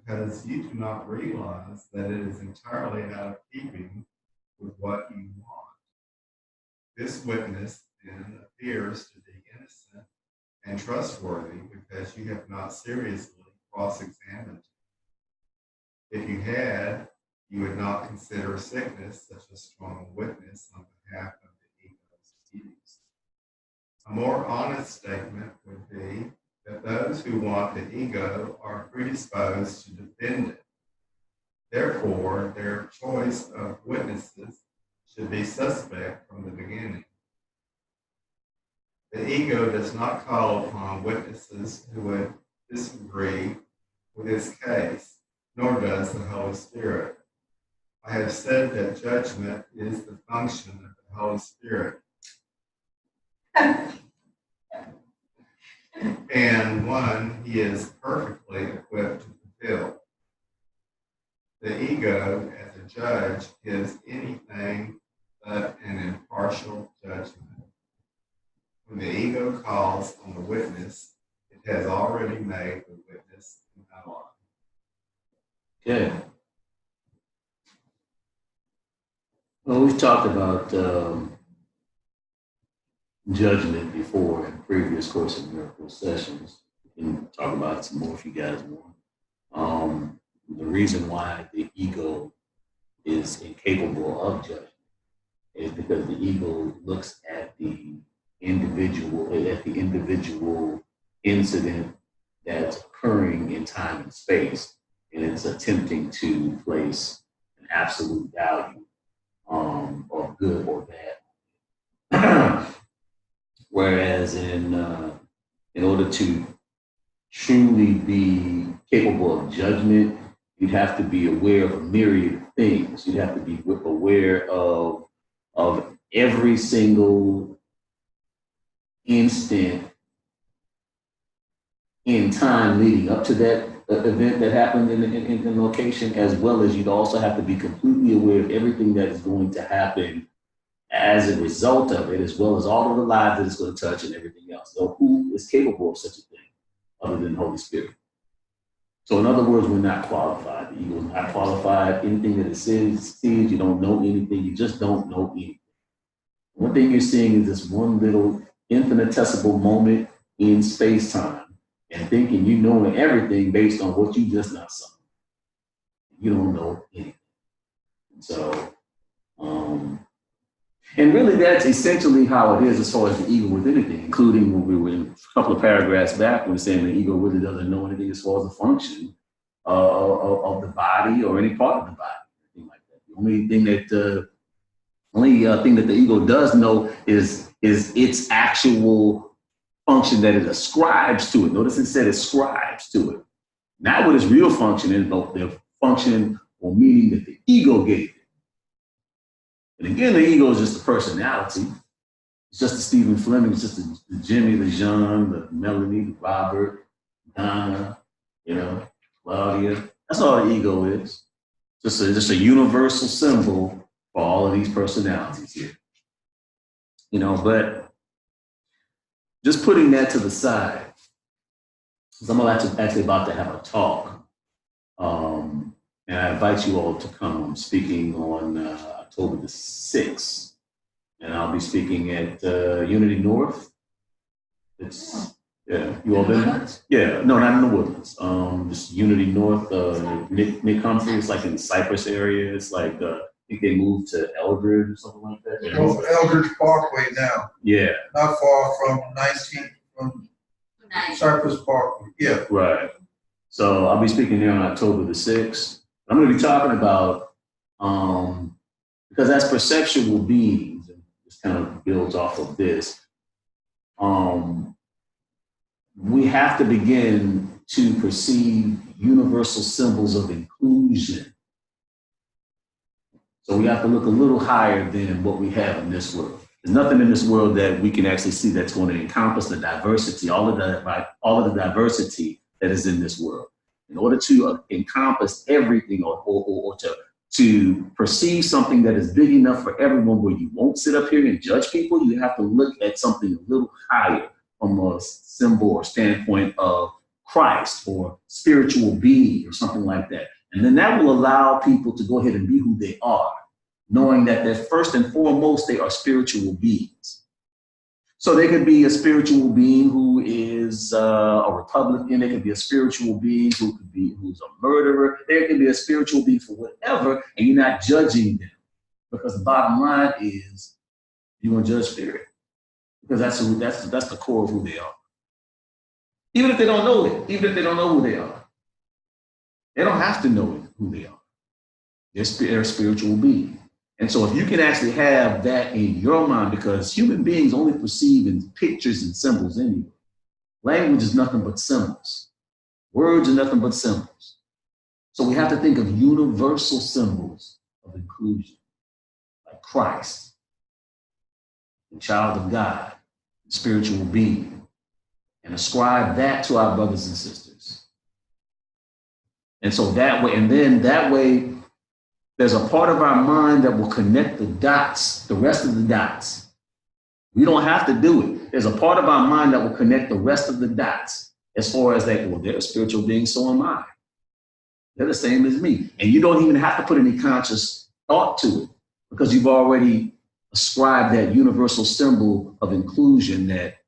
Speaker 1: because you do not realize that it is entirely out of keeping with what you want. This witness then appears to be innocent and trustworthy because you have not seriously cross-examined. If you had, you would not consider sickness such a strong witness on behalf of the ego's views. A more honest statement would be that those who want the ego are predisposed to defend it. Therefore, their choice of witnesses should be suspect from the beginning. The ego does not call upon witnesses who would disagree with its case, nor does the Holy Spirit. I have said that judgment is the function of the Holy Spirit. And one he is perfectly equipped to fulfill. The ego, as a judge, is anything but an impartial judgment. When the ego calls on the witness, it has already made the witness an ally.
Speaker 4: Okay. Well, we've talked about judgment before in previous Course in Miracles sessions. We can talk about it some more if you guys want. The reason why the ego is incapable of judgment is because the ego looks at the individual incident that's occurring in time and space, and it's attempting to place an absolute value of good or bad. Whereas in order to truly be capable of judgment, you'd have to be aware of a myriad of things. You'd have to be aware of every single instant in time leading up to that event that happened in the location, as well as you'd also have to be completely aware of everything that is going to happen as a result of it, as well as all of the lives that it's going to touch and everything else. So who is capable of such a thing other than the Holy Spirit? So in other words, we're not qualified. The ego is not qualified. Anything that it sees, you don't know anything. You just don't know anything. One thing you're seeing is this one little infinitesimal moment in space-time and thinking you know everything based on what you just not saw. You don't know anything. So, and really that's essentially how it is as far as the ego with anything, including when we were in a couple of paragraphs back when saying the ego really doesn't know anything as far as the function of the body or any part of the body, anything like that. The only thing that the ego does know is its actual function that it ascribes to it. Notice it said ascribes to it. Not what its real function is, but the function or meaning that the ego gave it. And again, the ego is just a personality. It's just the Stephen Fleming, it's just the Jimmy, the Jean, the Melanie, the Robert, Donna, Claudia. That's all the ego is. Just a universal symbol for all of these personalities here. But just putting that to the side, because I'm actually about to have a talk. And I invite you all to come. I'm speaking on October the 6th. And I'll be speaking at Unity North. You all been there? Yeah, no, not in the Woodlands. Just Unity North, Nick Humphrey, it's like in the Cypress area. It's like, I think they moved to Eldridge or something like that.
Speaker 6: It's off Eldridge Parkway now,
Speaker 4: Yeah.
Speaker 6: not far from 19th from Cypress Parkway. Yeah.
Speaker 4: Right. So I'll be speaking there on October the 6th. I'm going to be talking about, because as perceptual beings, and this kind of builds off of this, we have to begin to perceive universal symbols of inclusion. So we have to look a little higher than what we have in this world. There's nothing in this world that we can actually see that's going to encompass the diversity, all of the diversity that is in this world. In order to encompass everything or to perceive something that is big enough for everyone where you won't sit up here and judge people, you have to look at something a little higher from a symbol or standpoint of Christ or spiritual being or something like that. And then that will allow people to go ahead and be who they are, knowing that they're first and foremost, they are spiritual beings. So they could be a spiritual being who is a Republican. They could be a spiritual being who's a murderer. There could be a spiritual being for whatever, and you're not judging them, because the bottom line is you're gonna judge spirit, because that's the core of who they are. Even if they don't know it, even if they don't know who they are, they don't have to know who they are. They're a spiritual being. And so if you can actually have that in your mind, because human beings only perceive in pictures and symbols anyway. Language is nothing but symbols. Words are nothing but symbols. So we have to think of universal symbols of inclusion, like Christ, the child of God, the spiritual being, and ascribe that to our brothers and sisters. And so that way, there's a part of our mind that will connect the dots, the rest of the dots. We don't have to do it. There's a part of our mind that will connect the rest of the dots as far as like, well, they're a spiritual being, so am I. They're the same as me. And you don't even have to put any conscious thought to it, because you've already ascribed that universal symbol of inclusion that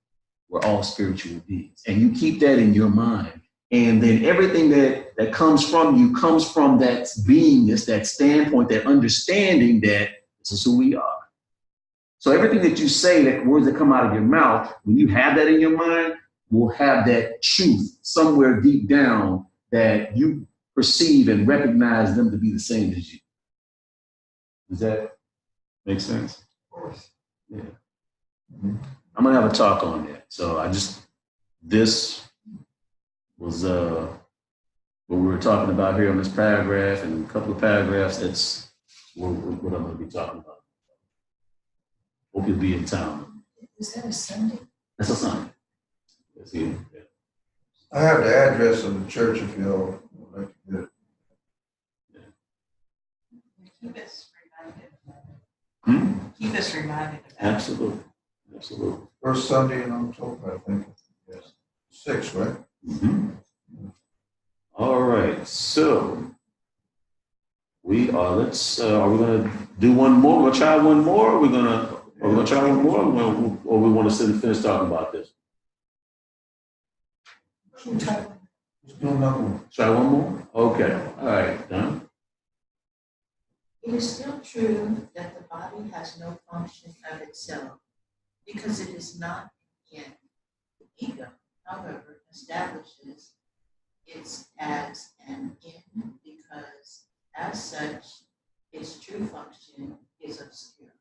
Speaker 4: we're all spiritual beings. And you keep that in your mind. And then everything that comes from you comes from that beingness, that standpoint, that understanding that this is who we are. So everything that you say, that words that come out of your mouth, when you have that in your mind, will have that truth somewhere deep down that you perceive and recognize them to be the same as you. Does that make sense?
Speaker 6: Of course.
Speaker 4: Yeah. I'm gonna have a talk on that. So this was what we were talking about here on this paragraph, and a couple of paragraphs. That's what I'm going to be talking about. Hope you'll be in town.
Speaker 9: Is that a Sunday?
Speaker 4: That's a Sunday. That's it. Yeah.
Speaker 6: I have the address of the church if y'all would like to get it.
Speaker 10: Keep us reminded.
Speaker 4: Hmm?
Speaker 10: Keep us reminded of that.
Speaker 4: Absolutely. Absolutely.
Speaker 6: First Sunday in October, I think. Yes. 6, right?
Speaker 4: Mm-hmm. All right. So we are. Are we gonna do one more? We're gonna try one more. Are we gonna try one more, or we want to finish talking about this?
Speaker 6: Let's do another one.
Speaker 4: Try one more. Okay. All right. Done.
Speaker 8: It is still true that the body has no function of itself because it is not in. The ego, however, establishes it as an in because, as such, its true function is obscure.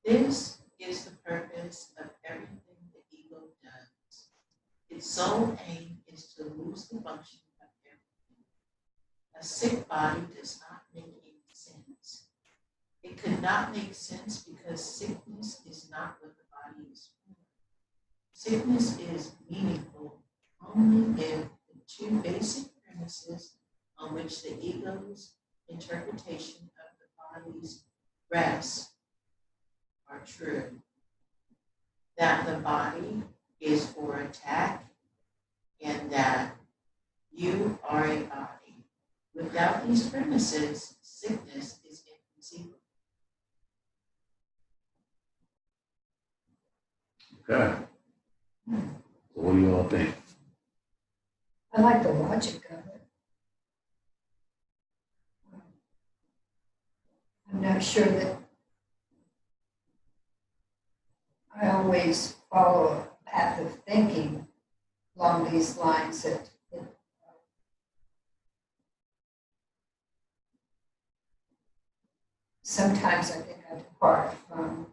Speaker 8: This is the purpose of everything the ego does. Its sole aim is to lose the function of everything. A sick body does not make any sense. It could not make sense because sickness is not what the body is for. Sickness is meaningful only if the two basic premises on which the ego's interpretation of the body's rest are true. That the body is for attack and that you are a body. Without these premises, sickness is inconceivable.
Speaker 4: Okay. So what do you all think?
Speaker 9: I like the logic of it. I'm not sure that I always follow a path of thinking along these lines that sometimes I think I depart from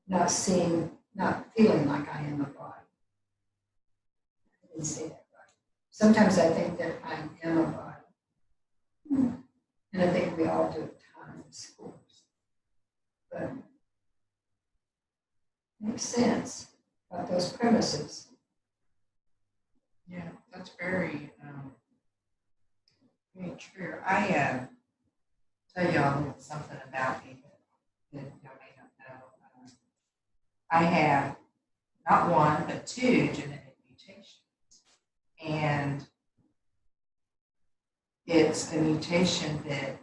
Speaker 9: not seeing
Speaker 2: not feeling like I am a body. I didn't say that right. Sometimes I think that I am a body. And I think we all do at times, of course. But makes sense about those premises.
Speaker 3: Yeah, that's very, very true. I tell y'all a little something about me that y'all may not know. I have not one, but two genetic mutations. And it's a mutation that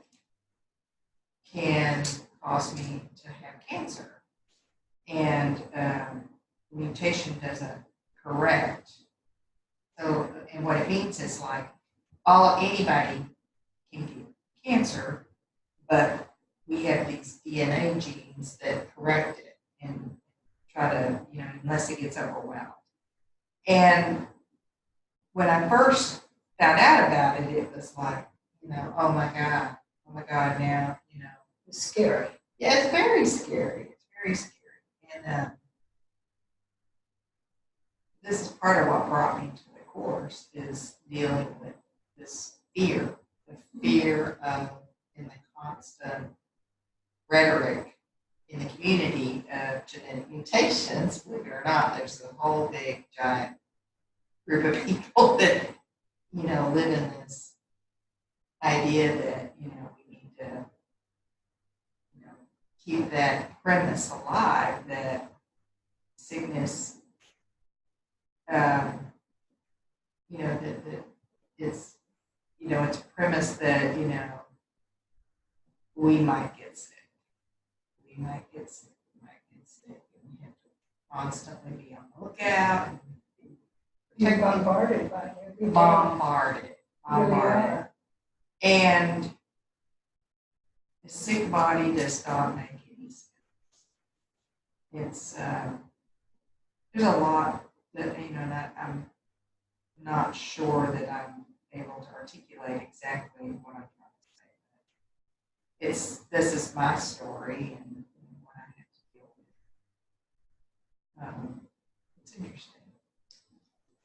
Speaker 3: can cause me to have cancer. And the mutation doesn't correct. So, and what it means is like anybody can get cancer, but we have these DNA genes that correct it and try to, unless it gets overwhelmed. And when I first found out about it, it was like, oh my God, now,
Speaker 2: It's scary.
Speaker 3: yeah, it's very scary. It's very scary. And this is part of what brought me to the course is dealing with this fear, the fear of, in the constant rhetoric in the community of genetic mutations. Believe it or not, there's a whole big giant group of people that, live in this idea that, we need to, keep that premise alive that sickness, that it's, it's a premise that, we might get sick. We might get sick. And we have to constantly be on the lookout. And
Speaker 2: You're bombarded by it every day.
Speaker 3: bombarded.
Speaker 2: Really are.
Speaker 3: And the sick body does not make any sense. It's there's a lot that that I'm not sure that I'm able to articulate exactly what I'm trying to say. This is my story and what I have to deal with. It's interesting.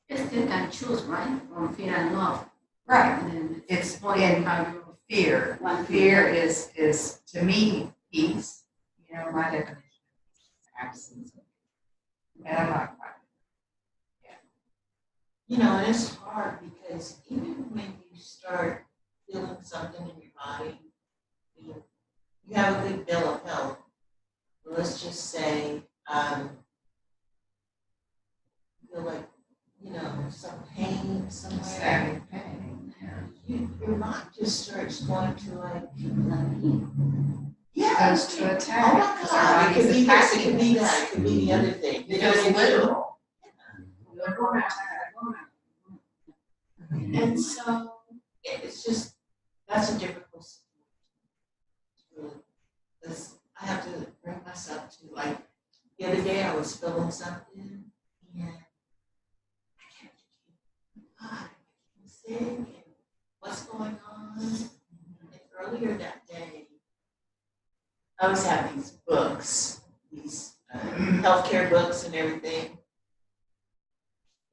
Speaker 7: You still can choose, right? From fear and love.
Speaker 3: Right.
Speaker 7: And then
Speaker 3: It's
Speaker 7: important how you
Speaker 3: fear.
Speaker 7: want to
Speaker 3: Fear
Speaker 7: live.
Speaker 3: is to me peace. My definition is absence of peace. And I'm not quite.
Speaker 10: And it's hard because even when you start feeling something in your body, you have a good bill of health. Let's just say, you feel like, some pain somewhere.
Speaker 3: Stabbing pain.
Speaker 10: Your mind just starts going to like,
Speaker 3: Goes to
Speaker 10: oh
Speaker 3: attack.
Speaker 10: my
Speaker 3: Our
Speaker 10: God, it could
Speaker 3: body's
Speaker 10: be this, it
Speaker 3: attacking
Speaker 10: could be
Speaker 3: us.
Speaker 10: that, it could be the other thing.
Speaker 3: It goes literal.
Speaker 10: And so it's just, that's a difficult situation. Because I have to bring myself to, like, the other day I was feeling something and I kept thinking, God, I'm sick and what's going on? And earlier that day, I always have these books, these healthcare books and everything.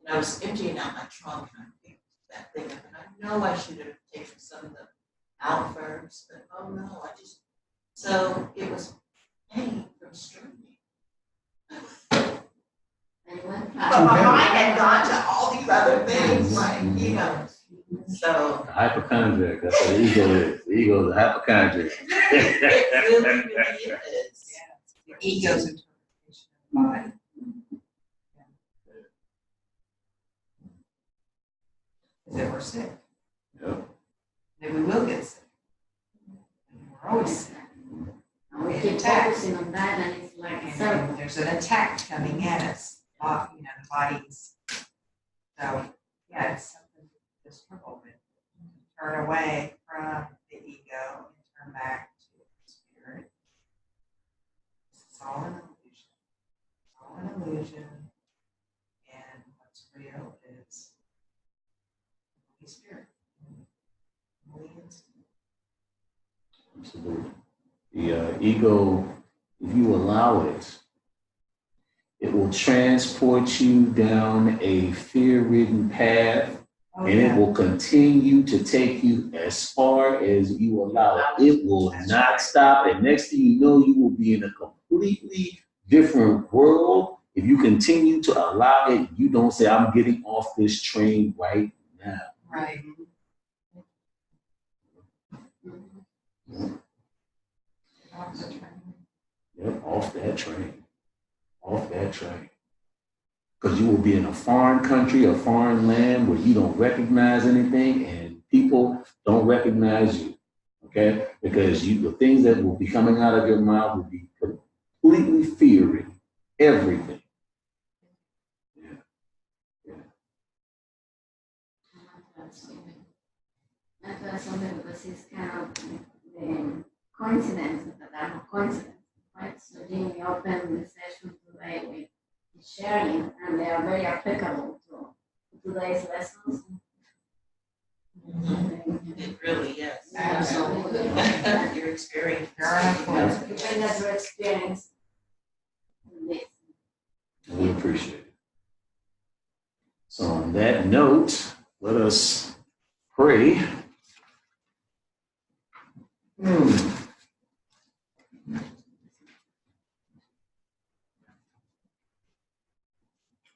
Speaker 10: And I was emptying out my trunk and I picked that thing up. And I know I should have taken some of them out first, but oh no, so it was pain from streaming.
Speaker 7: And you went
Speaker 10: But my mind had gone to all these other things, like, so.
Speaker 4: A hypochondriac, that's what the ego is. The ego is a hypochondriac.
Speaker 10: It really, really is.
Speaker 3: The ego's interpretation of the body. That we're sick.
Speaker 4: Yep.
Speaker 3: That we will get sick. And we're always sick.
Speaker 7: And we keep focusing on that, and it's like
Speaker 3: And
Speaker 7: so.
Speaker 3: then there's an attack coming at us. The body's. So, yeah, it's something to struggle with. Turn away from the ego and turn back to the spirit. It's all an illusion. It's all an illusion. And what's real is the Holy Spirit. Holy Spirit.
Speaker 4: Absolutely. The ego, if you allow it, It will transport you down a fear-ridden path,
Speaker 2: Oh,
Speaker 4: and it
Speaker 2: yeah.
Speaker 4: will continue to take you as far as you allow it. It will not stop, and next thing you know, you will be in a completely different world if you continue to allow it. You don't say, I'm getting off this train right now.
Speaker 3: Right.
Speaker 4: Yep, off that train. Off that train. Because you will be in a foreign country, a foreign land where you don't recognize anything and people don't recognize you. Okay? Because the things that will be coming out of your mouth will be completely fearing everything. Yeah. Yeah.
Speaker 7: That's something because it's kind of the coincidence that are not coincidence, right? So Jimmy opened the session today with sharing, and they are very applicable to today's lessons.
Speaker 10: It really is.
Speaker 7: Absolutely.
Speaker 10: Your experience.
Speaker 7: Depending on your experience. Yes.
Speaker 4: We appreciate it. So on that note, let us pray.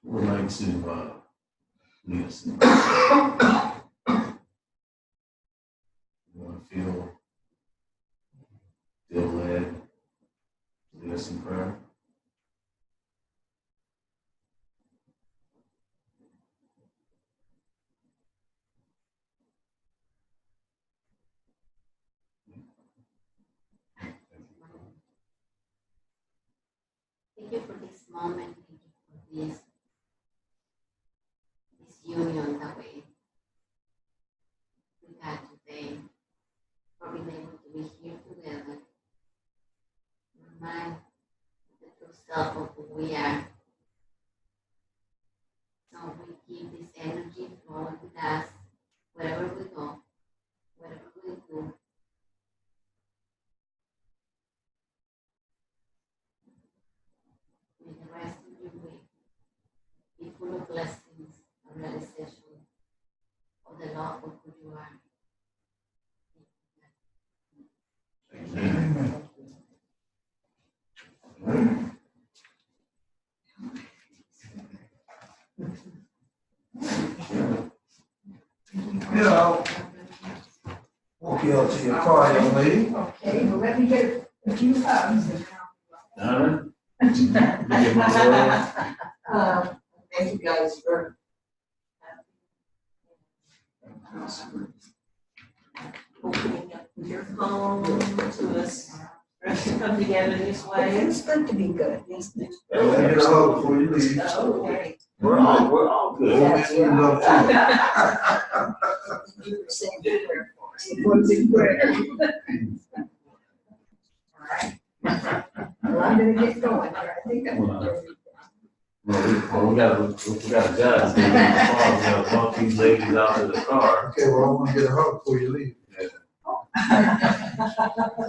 Speaker 4: We'd like to lead us in. You want to feel led, lead us in prayer.
Speaker 7: Thank you for this moment. Thank you for this union that we had today. For being able to be here together. Remind the true self of who we are. So we keep this energy flowing with us wherever we go, whatever we do. May the rest of your week be full of blessings and realization of the love of who you are.
Speaker 4: Amen.
Speaker 6: Yeah, I'll walk you out to your car, young lady.
Speaker 2: Okay, well, let me get a few hugs.
Speaker 4: Donna?
Speaker 10: Thank you guys for. Opening up your home to us, for us to come together this way.
Speaker 2: It's good to be good, isn't it?
Speaker 6: Let me get a hug before you leave.
Speaker 10: Okay.
Speaker 4: We're all good.
Speaker 2: That's
Speaker 6: We love
Speaker 2: You were saying good prayer for us. It was in prayer. All right. Well, I'm gonna get going here. I think I'm.
Speaker 4: Well, we got a judge. We gotta walk these ladies out to the car.
Speaker 6: Okay, well, I want to get a hug before you leave.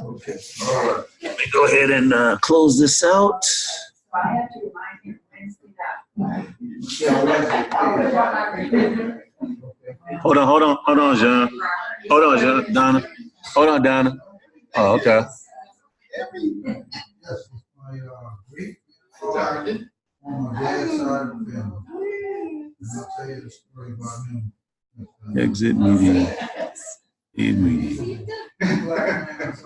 Speaker 6: Okay, all right.
Speaker 4: Let me go ahead and close this out.
Speaker 2: I have to remind you Wednesday that.
Speaker 6: Yeah, well,
Speaker 4: Hold on, John. Hold on, John. Donna. Hold on, Donna. Oh, okay.
Speaker 6: yes, my great father on my dad's side of the family. And I'll tell you the story about him.
Speaker 4: Exit meeting. Meeting.
Speaker 6: Black man, so